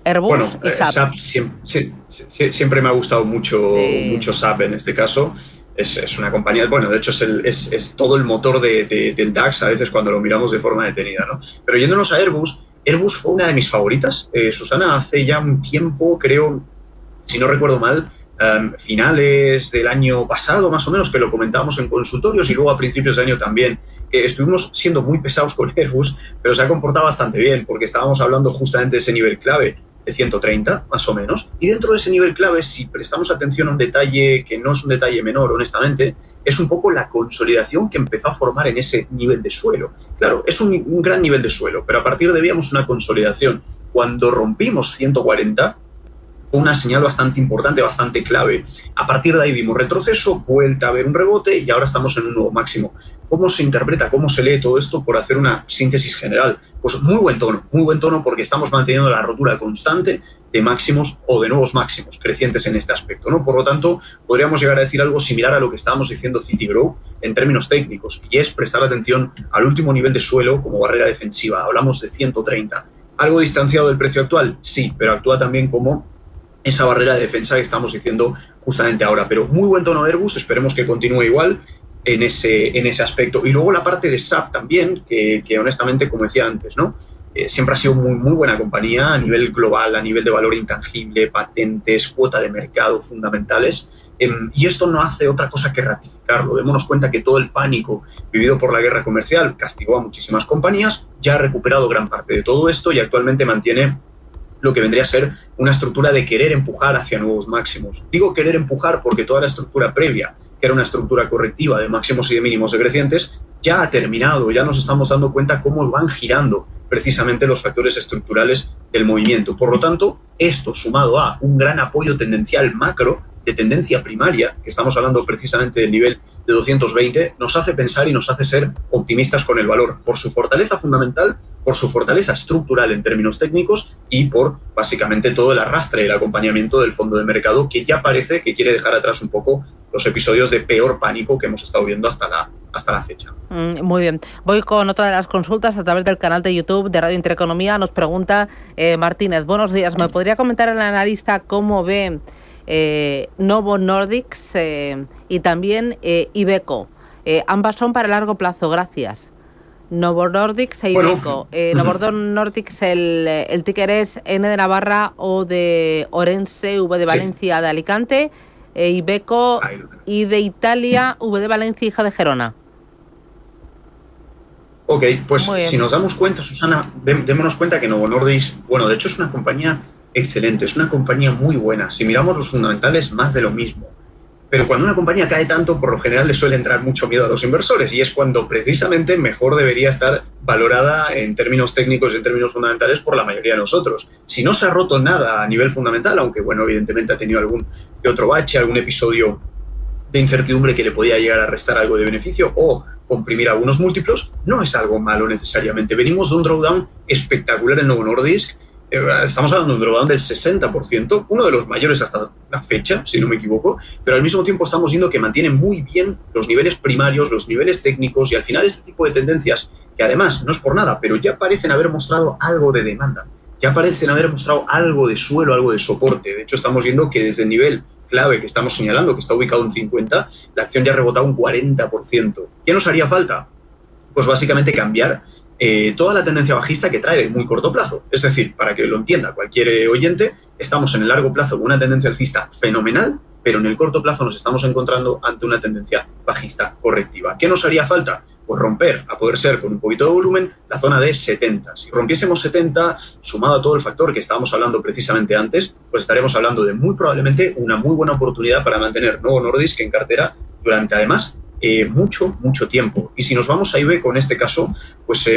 Airbus bueno, y SAP. SAP siempre me ha gustado mucho SAP en este caso. Es una compañía, bueno, de hecho es todo el motor del DAX a veces cuando lo miramos de forma detenida, ¿no? Pero yéndonos a Airbus fue una de mis favoritas. Susana, hace ya un tiempo, creo, si no recuerdo mal, finales del año pasado más o menos, que lo comentábamos en consultorios, y luego a principios de año también, que estuvimos siendo muy pesados con Airbus, pero se ha comportado bastante bien porque estábamos hablando justamente de ese nivel clave de 130 más o menos, y dentro de ese nivel clave, si prestamos atención a un detalle que no es un detalle menor, honestamente, es un poco la consolidación que empezó a formar en ese nivel de suelo. Claro, es un gran nivel de suelo, pero a partir de ahí vemos una consolidación. Cuando rompimos 140, fue una señal bastante importante, bastante clave. A partir de ahí vimos retroceso, vuelta a ver un rebote y ahora estamos en un nuevo máximo. ¿Cómo se interpreta, cómo se lee todo esto por hacer una síntesis general? Pues muy buen tono porque estamos manteniendo la rotura constante de máximos o de nuevos máximos crecientes en este aspecto, ¿no? Por lo tanto, podríamos llegar a decir algo similar a lo que estábamos diciendo Citigrow en términos técnicos, y es prestar atención al último nivel de suelo como barrera defensiva. Hablamos de 130. ¿Algo distanciado del precio actual? Sí, pero actúa también como esa barrera de defensa que estamos diciendo justamente ahora. Pero muy buen tono de Airbus, esperemos que continúe igual en ese aspecto. Y luego la parte de SAP también, que honestamente, como decía antes, ¿no? Siempre ha sido muy buena compañía a nivel global, a nivel de valor intangible, patentes, cuota de mercado fundamentales. Y esto no hace otra cosa que ratificarlo. Démonos cuenta que todo el pánico vivido por la guerra comercial castigó a muchísimas compañías, ya ha recuperado gran parte de todo esto y actualmente mantiene lo que vendría a ser una estructura de querer empujar hacia nuevos máximos. Digo querer empujar porque toda la estructura previa, que era una estructura correctiva de máximos y de mínimos decrecientes, ya ha terminado, ya nos estamos dando cuenta cómo van girando precisamente los factores estructurales del movimiento. Por lo tanto, esto sumado a un gran apoyo tendencial macro de tendencia primaria, que estamos hablando precisamente del nivel de 220, nos hace pensar y nos hace ser optimistas con el valor, por su fortaleza fundamental, por su fortaleza estructural en términos técnicos y por básicamente todo el arrastre y el acompañamiento del fondo de mercado, que ya parece que quiere dejar atrás un poco los episodios de peor pánico que hemos estado viendo hasta la fecha. Muy bien. Voy con otra de las consultas a través del canal de YouTube de Radio Intereconomía. Nos pregunta Martínez, buenos días, ¿me podría comentar el analista cómo ve Novo Nordisk y también Iveco? Ambas son para largo plazo, gracias. Novo Nordisk e Iveco. Novo Nordisk, el ticker es N de Navarra, O de Orense, V de Valencia, de Alicante, Iveco, I de Italia, V de Valencia, hija de Gerona. Ok, pues si nos damos cuenta, Susana, démonos cuenta que Novo Nordisk, bueno, de hecho es una compañía excelente, es una compañía muy buena. Si miramos los fundamentales, más de lo mismo. Pero cuando una compañía cae tanto, por lo general le suele entrar mucho miedo a los inversores, y es cuando precisamente mejor debería estar valorada en términos técnicos y en términos fundamentales por la mayoría de nosotros. Si no se ha roto nada a nivel fundamental, aunque bueno, evidentemente ha tenido algún que otro bache, algún episodio de incertidumbre que le podía llegar a restar algo de beneficio o comprimir algunos múltiplos, no es algo malo necesariamente. Venimos de un drawdown espectacular en Novo Nordisk. Estamos hablando de un drawdown del 60%, uno de los mayores hasta la fecha, si no me equivoco, pero al mismo tiempo estamos viendo que mantiene muy bien los niveles primarios, los niveles técnicos, y al final este tipo de tendencias, que además no es por nada, pero ya parecen haber mostrado algo de demanda, ya parecen haber mostrado algo de suelo, algo de soporte. De hecho, estamos viendo que desde el nivel clave que estamos señalando, que está ubicado en 50, la acción ya ha rebotado un 40%. ¿Qué nos haría falta? Pues básicamente cambiar toda la tendencia bajista que trae de muy corto plazo. Es decir, para que lo entienda cualquier oyente, estamos en el largo plazo con una tendencia alcista fenomenal, pero en el corto plazo nos estamos encontrando ante una tendencia bajista correctiva. ¿Qué nos haría falta? Pues romper, a poder ser con un poquito de volumen, la zona de 70. Si rompiésemos 70, sumado a todo el factor que estábamos hablando precisamente antes, pues estaremos hablando de muy probablemente una muy buena oportunidad para mantener Novo Nordisk en cartera durante además mucho tiempo. Y si nos vamos a Iveco en este caso, pues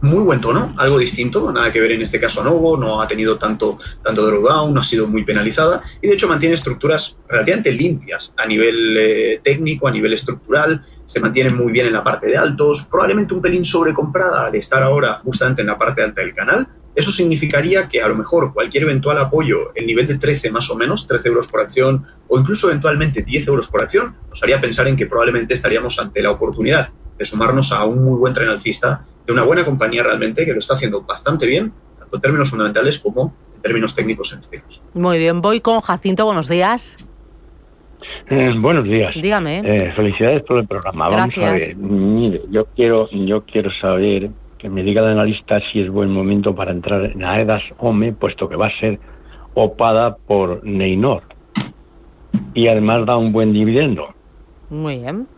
muy buen tono, algo distinto, nada que ver en este caso a Novo, no ha tenido tanto drawdown, no ha sido muy penalizada y de hecho mantiene estructuras relativamente limpias a nivel técnico, a nivel estructural, se mantiene muy bien en la parte de altos, probablemente un pelín sobrecomprada al estar ahora justamente en la parte alta del canal. Eso significaría que a lo mejor cualquier eventual apoyo, el nivel de 13 más o menos, 13 euros por acción o incluso eventualmente 10 euros por acción, nos haría pensar en que probablemente estaríamos ante la oportunidad de sumarnos a un muy buen tren alcista de una buena compañía realmente que lo está haciendo bastante bien, tanto en términos fundamentales como en términos técnicos en este caso. Muy bien, voy con Jacinto, buenos días. Buenos días. Dígame. Felicidades por el programa. Gracias. Vamos a ver, mire, yo quiero saber que me diga el analista si es buen momento para entrar en Aedas Home, puesto que va a ser opada por Neynor y además da un buen dividendo. Muy bien.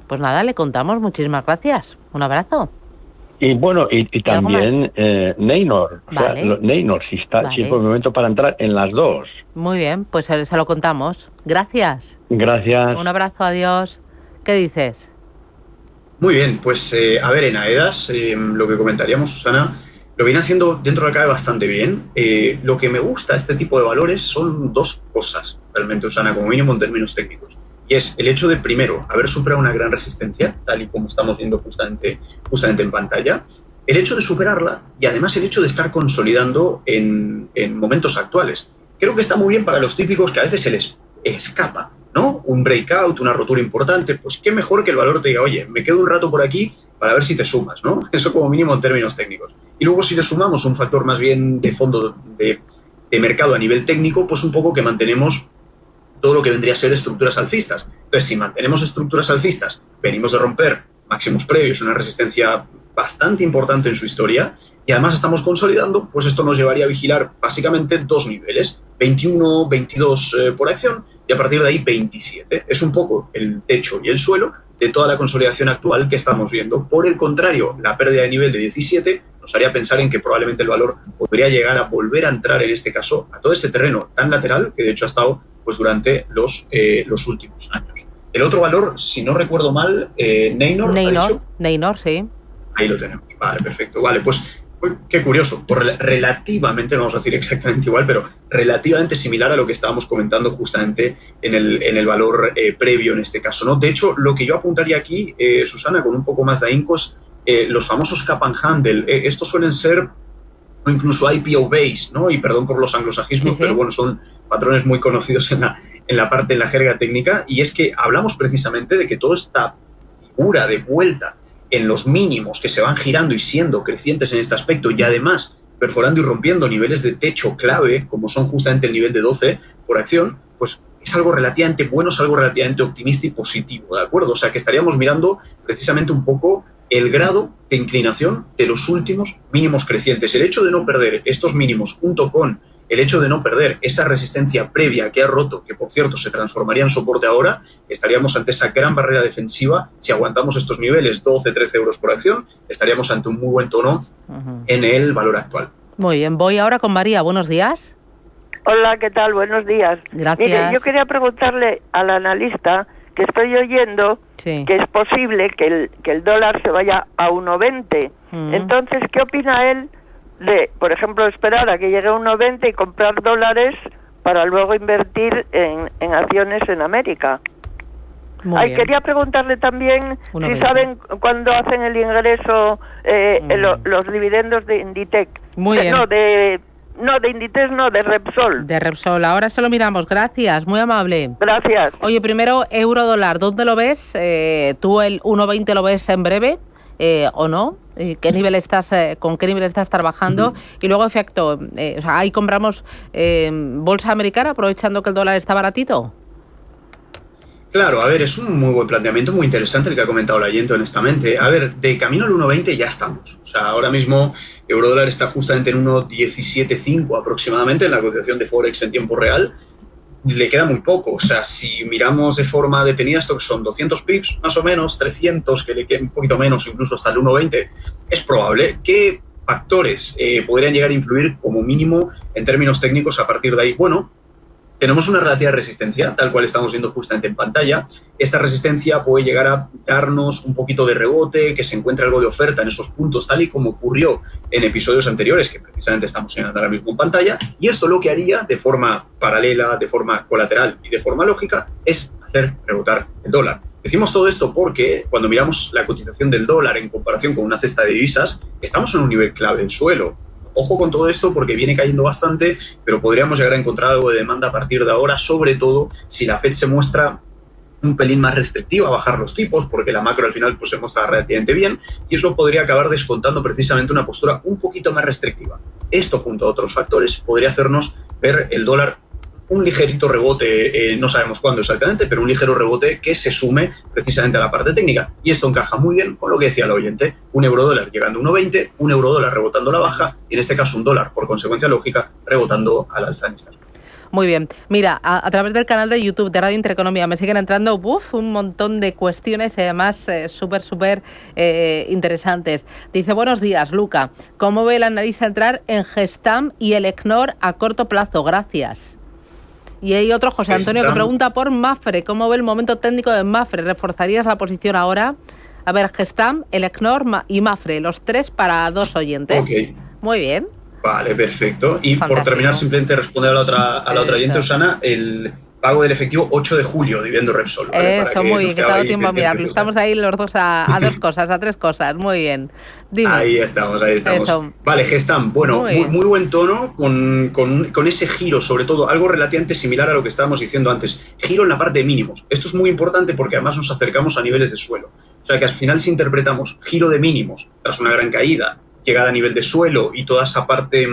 Pues nada, le contamos. Muchísimas gracias. Un abrazo. Y bueno, y también Neynor. Vale. O sea, Neynor, si es buen momento para entrar en las dos. Muy bien, pues se lo contamos. Gracias. Gracias. Un abrazo, adiós. ¿Qué dices? Muy bien, pues a ver, en Aedas, lo que comentaríamos, Susana, lo viene haciendo dentro de la CAE bastante bien. Lo que me gusta de este tipo de valores son dos cosas, realmente, Susana, como mínimo en términos técnicos. Y es el hecho de, primero, haber superado una gran resistencia, tal y como estamos viendo justamente en pantalla, el hecho de superarla y además el hecho de estar consolidando en momentos actuales. Creo que está muy bien para los típicos que a veces se les escapa, ¿no? Un breakout, una rotura importante, pues qué mejor que el valor te diga, oye, me quedo un rato por aquí para ver si te sumas, ¿no? Eso como mínimo en términos técnicos. Y luego si le sumamos un factor más bien de fondo de mercado a nivel técnico, pues un poco que mantenemos todo lo que vendría a ser estructuras alcistas. Entonces, si mantenemos estructuras alcistas, venimos de romper máximos previos, una resistencia bastante importante en su historia, y además estamos consolidando, pues esto nos llevaría a vigilar básicamente dos niveles, 21, 22 por acción, y a partir de ahí 27. Es un poco el techo y el suelo de toda la consolidación actual que estamos viendo. Por el contrario, la pérdida de nivel de 17 nos haría pensar en que probablemente el valor podría llegar a volver a entrar, en este caso, a todo ese terreno tan lateral que de hecho ha estado pues durante los últimos años. El otro valor, si no recuerdo mal, Neynor, sí. Ahí lo tenemos. Vale, perfecto. Vale, pues qué curioso. Pues relativamente, no vamos a decir exactamente igual, pero relativamente similar a lo que estábamos comentando justamente en el valor previo en este caso, ¿no? De hecho, lo que yo apuntaría aquí, Susana, con un poco más de ahíncos, los famosos cap and handle. Estos suelen ser o incluso IPO base, ¿no? Y perdón por los anglosajismos, pero bueno, son patrones muy conocidos en la jerga técnica, y es que hablamos precisamente de que toda esta figura de vuelta en los mínimos que se van girando y siendo crecientes en este aspecto y además perforando y rompiendo niveles de techo clave, como son justamente el nivel de 12 por acción, pues es algo relativamente bueno, es algo relativamente optimista y positivo, ¿de acuerdo? O sea, que estaríamos mirando precisamente un poco el grado de inclinación de los últimos mínimos crecientes. El hecho de no perder estos mínimos junto con el hecho de no perder esa resistencia previa que ha roto, que por cierto se transformaría en soporte ahora, estaríamos ante esa gran barrera defensiva. Si aguantamos estos niveles, 12, 13 euros por acción, estaríamos ante un muy buen tono en el valor actual. Muy bien, voy ahora con María. Buenos días. Hola, ¿qué tal? Buenos días. Gracias. Mire, yo quería preguntarle al analista que estoy oyendo que es posible que el dólar se vaya a 1,20. Entonces, ¿qué opina él de, por ejemplo, esperar a que llegue a 1,20 y comprar dólares para luego invertir en acciones en América? Quería preguntarle también si saben cuándo hacen el ingreso los dividendos de Inditex. Muy bien. De Inditex no, de Repsol. De Repsol, ahora se lo miramos, gracias, muy amable. Gracias. Oye, primero, euro-dólar, ¿dónde lo ves? ¿Tú el 1,20 lo ves en breve o no? ¿Qué nivel estás, con qué nivel estás trabajando? Y luego, efecto, o sea, ahí compramos bolsa americana aprovechando que el dólar está baratito. Claro, a ver, es un muy buen planteamiento, muy interesante el que ha comentado la oyente, honestamente. A ver, de camino al 1,20 ya estamos. O sea, ahora mismo eurodólar está justamente en 1,17,5 aproximadamente en la cotización de Forex en tiempo real. Le queda muy poco. O sea, si miramos de forma detenida, esto que son 200 pips, más o menos, 300, que le queda un poquito menos, incluso hasta el 1,20, es probable. ¿Qué factores podrían llegar a influir como mínimo en términos técnicos a partir de ahí? Bueno, tenemos una relativa resistencia, tal cual estamos viendo justamente en pantalla. Esta resistencia puede llegar a darnos un poquito de rebote, que se encuentre algo de oferta en esos puntos, tal y como ocurrió en episodios anteriores, que precisamente estamos señalando ahora mismo en pantalla. Y esto lo que haría de forma paralela, de forma colateral y de forma lógica es hacer rebotar el dólar. Decimos todo esto porque cuando miramos la cotización del dólar en comparación con una cesta de divisas, estamos en un nivel clave del suelo. Ojo con todo esto porque viene cayendo bastante, pero podríamos llegar a encontrar algo de demanda a partir de ahora, sobre todo si la Fed se muestra un pelín más restrictiva a bajar los tipos, porque la macro al final pues, se muestra relativamente bien, y eso podría acabar descontando precisamente una postura un poquito más restrictiva. Esto, junto a otros factores, podría hacernos ver el dólar un ligerito rebote, no sabemos cuándo exactamente, pero un ligero rebote que se sume precisamente a la parte técnica. Y esto encaja muy bien con lo que decía el oyente, un euro-dólar llegando a 1,20, un euro-dólar rebotando a la baja, y en este caso un dólar, por consecuencia lógica, rebotando al alza en estas. Muy bien. Mira, a través del canal de YouTube de Radio Intereconomía me siguen entrando un montón de cuestiones, además súper interesantes. Dice, buenos días, Luca. ¿Cómo ve el analista entrar en Gestamp y el Elecnor a corto plazo? Gracias. Y hay otro, José Antonio, que pregunta por Mapfre. ¿Cómo ve el momento técnico de Mapfre? ¿Reforzarías la posición ahora? A ver, Gestamp, Elecnor y Mapfre, los tres para dos oyentes. Okay. Muy bien. Vale, perfecto. Y fantástico. Por terminar, simplemente responder a la otra oyente, Susana, el pago del efectivo 8 de julio, dividendo Repsol. ¿Vale? Eso, muy bien, que te ha dado tiempo a mirarlo. Estamos ahí los dos a dos cosas, a tres cosas. Muy bien. Dime. Ahí estamos. Eso. Vale, Gestamp, bueno, muy buen tono con ese giro, sobre todo, algo relativamente similar a lo que estábamos diciendo antes. Giro en la parte de mínimos. Esto es muy importante porque además nos acercamos a niveles de suelo. O sea que al final si interpretamos giro de mínimos tras una gran caída, llegada a nivel de suelo y toda esa parte,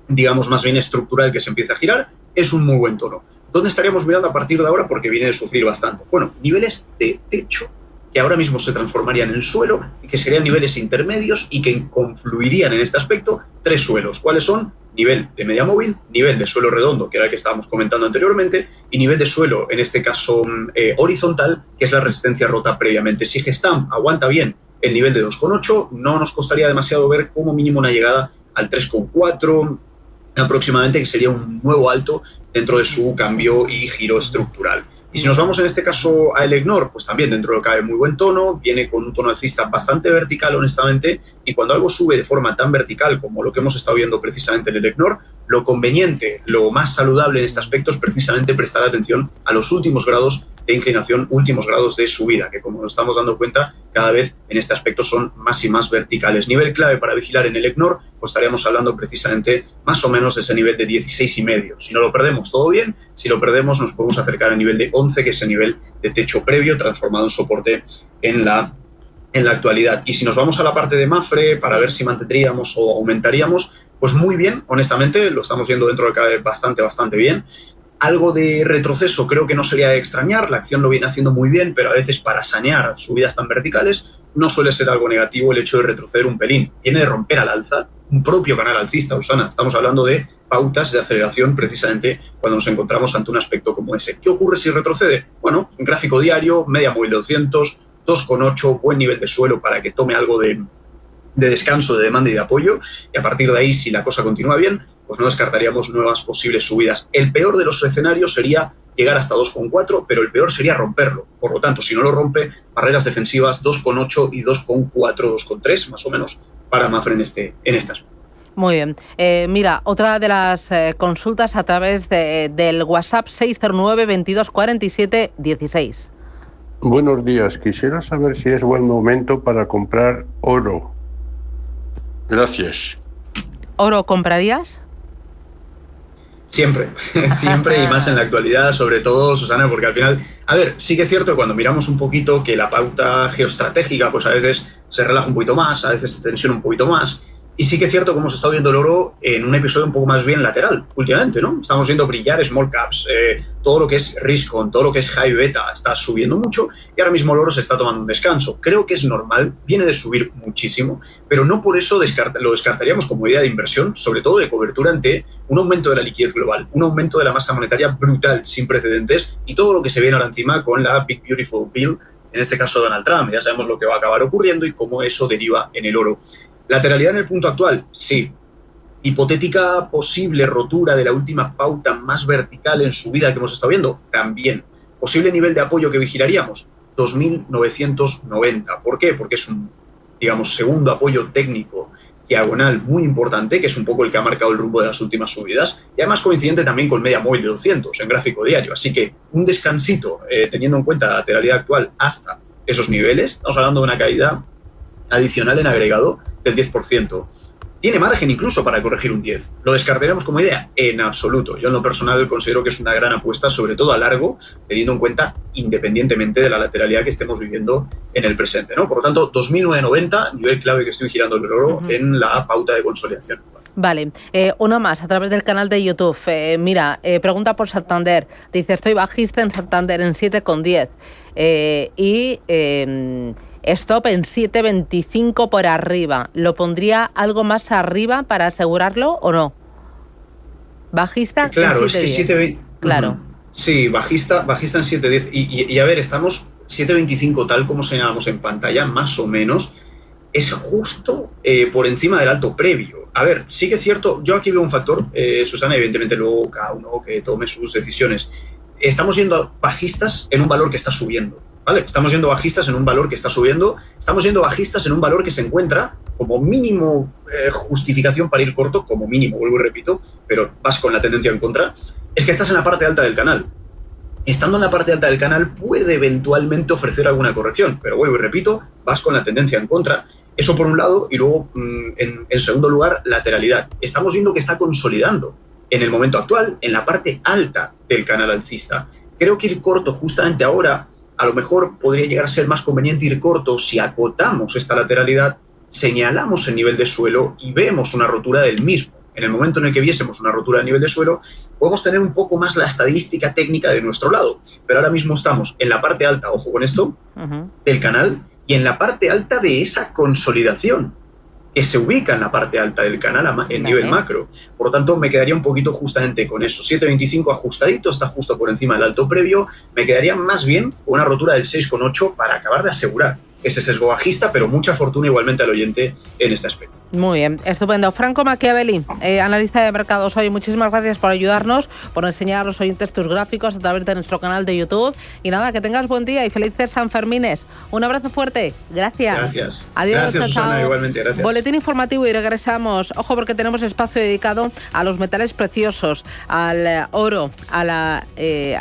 digamos, más bien estructural que se empieza a girar, es un muy buen tono. ¿Dónde estaríamos mirando a partir de ahora? Porque viene de sufrir bastante. Bueno, niveles de techo que ahora mismo se transformarían en suelo y que serían niveles intermedios y que confluirían en este aspecto tres suelos. ¿Cuáles son? Nivel de media móvil, nivel de suelo redondo, que era el que estábamos comentando anteriormente, y nivel de suelo, en este caso horizontal, que es la resistencia rota previamente. Si Gestamp aguanta bien el nivel de 2,8, no nos costaría demasiado ver como mínimo una llegada al 3,4 aproximadamente, que sería un nuevo alto dentro de su cambio y giro estructural. Y si nos vamos en este caso a Elecnor, pues también dentro de lo que cabe muy buen tono, viene con un tono alcista bastante vertical, honestamente, y cuando algo sube de forma tan vertical como lo que hemos estado viendo precisamente en Elecnor, lo conveniente, lo más saludable en este aspecto es precisamente prestar atención a los últimos grados de inclinación, últimos grados de subida, que como nos estamos dando cuenta, cada vez en este aspecto son más y más verticales. Nivel clave para vigilar en Elecnor, pues estaríamos hablando precisamente más o menos de ese nivel de 16,5. Si no lo perdemos, todo bien. Si lo perdemos, nos podemos acercar al nivel de 11, que es el nivel de techo previo transformado en soporte en la actualidad. Y si nos vamos a la parte de Mapfre para ver si mantendríamos o aumentaríamos, pues muy bien, honestamente, lo estamos viendo dentro de cada vez bastante bien. Algo de retroceso creo que no sería de extrañar, la acción lo viene haciendo muy bien, pero a veces para sanear subidas tan verticales no suele ser algo negativo el hecho de retroceder un pelín. Viene de romper al alza un propio canal alcista, Susana. Estamos hablando de pautas de aceleración precisamente cuando nos encontramos ante un aspecto como ese. ¿Qué ocurre si retrocede? Bueno, un gráfico diario, media móvil de 200, 2,8, buen nivel de suelo para que tome algo de descanso, de demanda y de apoyo, y a partir de ahí, si la cosa continúa bien, pues no descartaríamos nuevas posibles subidas. El peor de los escenarios sería llegar hasta 2,4, pero el peor sería romperlo. Por lo tanto, si no lo rompe, barreras defensivas 2,8 y 2,4, 2,3 más o menos para Mapfre en este aspecto. Muy bien. Mira, otra de las consultas a través del WhatsApp 609 22 47 16. Buenos días. Quisiera saber si es buen momento para comprar oro. Gracias. ¿Oro comprarías? Siempre y más en la actualidad, sobre todo, Susana, porque al final, a ver, sí que es cierto que cuando miramos un poquito que la pauta geoestratégica, pues a veces se relaja un poquito más, a veces se tensiona un poquito más. Y sí que es cierto que hemos estado viendo el oro en un episodio un poco más bien lateral últimamente, ¿no? Estamos viendo brillar small caps, todo lo que es risk on, todo lo que es high beta está subiendo mucho y ahora mismo el oro se está tomando un descanso. Creo que es normal, viene de subir muchísimo, pero no por eso lo descartaríamos como idea de inversión, sobre todo de cobertura ante un aumento de la liquidez global, un aumento de la masa monetaria brutal, sin precedentes, y todo lo que se viene ahora encima con la Big Beautiful Bill, en este caso Donald Trump. Ya sabemos lo que va a acabar ocurriendo y cómo eso deriva en el oro. ¿Lateralidad en el punto actual? Sí. Hipotética posible rotura de la última pauta más vertical en subida que hemos estado viendo, también. Posible nivel de apoyo que vigilaríamos, 2.990. ¿Por qué? Porque es un, digamos, segundo apoyo técnico diagonal muy importante, que es un poco el que ha marcado el rumbo de las últimas subidas, y además coincidente también con media móvil de 200 en gráfico diario. Así que un descansito, teniendo en cuenta la lateralidad actual hasta esos niveles, estamos hablando de una caída adicional en agregado del 10%. Tiene margen incluso para corregir un 10. ¿Lo descartaríamos como idea? En absoluto. Yo en lo personal considero que es una gran apuesta, sobre todo a largo, teniendo en cuenta independientemente de la lateralidad que estemos viviendo en el presente, ¿no? Por lo tanto, 2.990, nivel clave que estoy girando el oro en la pauta de consolidación. Vale, uno más a través del canal de YouTube. Pregunta por Santander. Dice, estoy bajista en Santander en 7,10 stop en 7,25 por arriba. ¿Lo pondría algo más arriba para asegurarlo o no? Bajista claro, en 7,10. Es que 7,20. Claro. Sí, bajista en 7,10. Y a ver, estamos 7,25 tal como señalamos en pantalla, más o menos. Es justo por encima del alto previo. A ver, sí que es cierto, yo aquí veo un factor, Susana, evidentemente luego cada uno que tome sus decisiones. Estamos yendo bajistas en un valor que está subiendo. ¿Vale? Estamos yendo bajistas en un valor que está subiendo, estamos yendo bajistas en un valor que se encuentra como mínimo justificación para ir corto, como mínimo, vuelvo y repito, pero vas con la tendencia en contra, es que estás en la parte alta del canal. Estando en la parte alta del canal puede eventualmente ofrecer alguna corrección, pero vuelvo y repito, vas con la tendencia en contra. Eso por un lado, y luego, en segundo lugar, lateralidad. Estamos viendo que está consolidando en el momento actual, en la parte alta del canal alcista. Creo que ir corto justamente ahora, a lo mejor podría llegar a ser más conveniente ir corto si acotamos esta lateralidad, señalamos el nivel de suelo y vemos una rotura del mismo. En el momento en el que viésemos una rotura de nivel de suelo, podemos tener un poco más la estadística técnica de nuestro lado. Pero ahora mismo estamos en la parte alta, ojo con esto, del canal, y en la parte alta de esa consolidación, que se ubica en la parte alta del canal en nivel macro. Por lo tanto, me quedaría un poquito justamente con eso. 7,25 ajustadito, está justo por encima del alto previo. Me quedaría más bien con una rotura del 6,8 para acabar de asegurar ese sesgo bajista, pero mucha fortuna igualmente al oyente en este aspecto. Muy bien, estupendo. Franco Machiavelli, analista de mercados hoy, muchísimas gracias por ayudarnos, por enseñar a los oyentes tus gráficos a través de nuestro canal de YouTube. Y nada, que tengas buen día y felices Sanfermines. Un abrazo fuerte. Gracias. Gracias. Adiós. Gracias, Susana, igualmente. Gracias. Boletín informativo y regresamos. Ojo, porque tenemos espacio dedicado a los metales preciosos, al oro, a la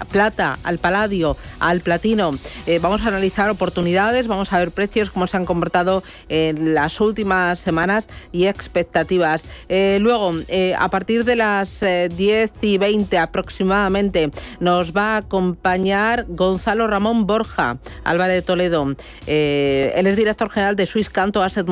plata, al paladio, al platino. Vamos a analizar oportunidades, vamos a ver precios, cómo se han comportado en las últimas semanas y expectativas. Luego, a partir de las 10:20 aproximadamente, nos va a acompañar Gonzalo Ramón Borja, Álvarez de Toledo. Él es director general de Swiss Canto Asset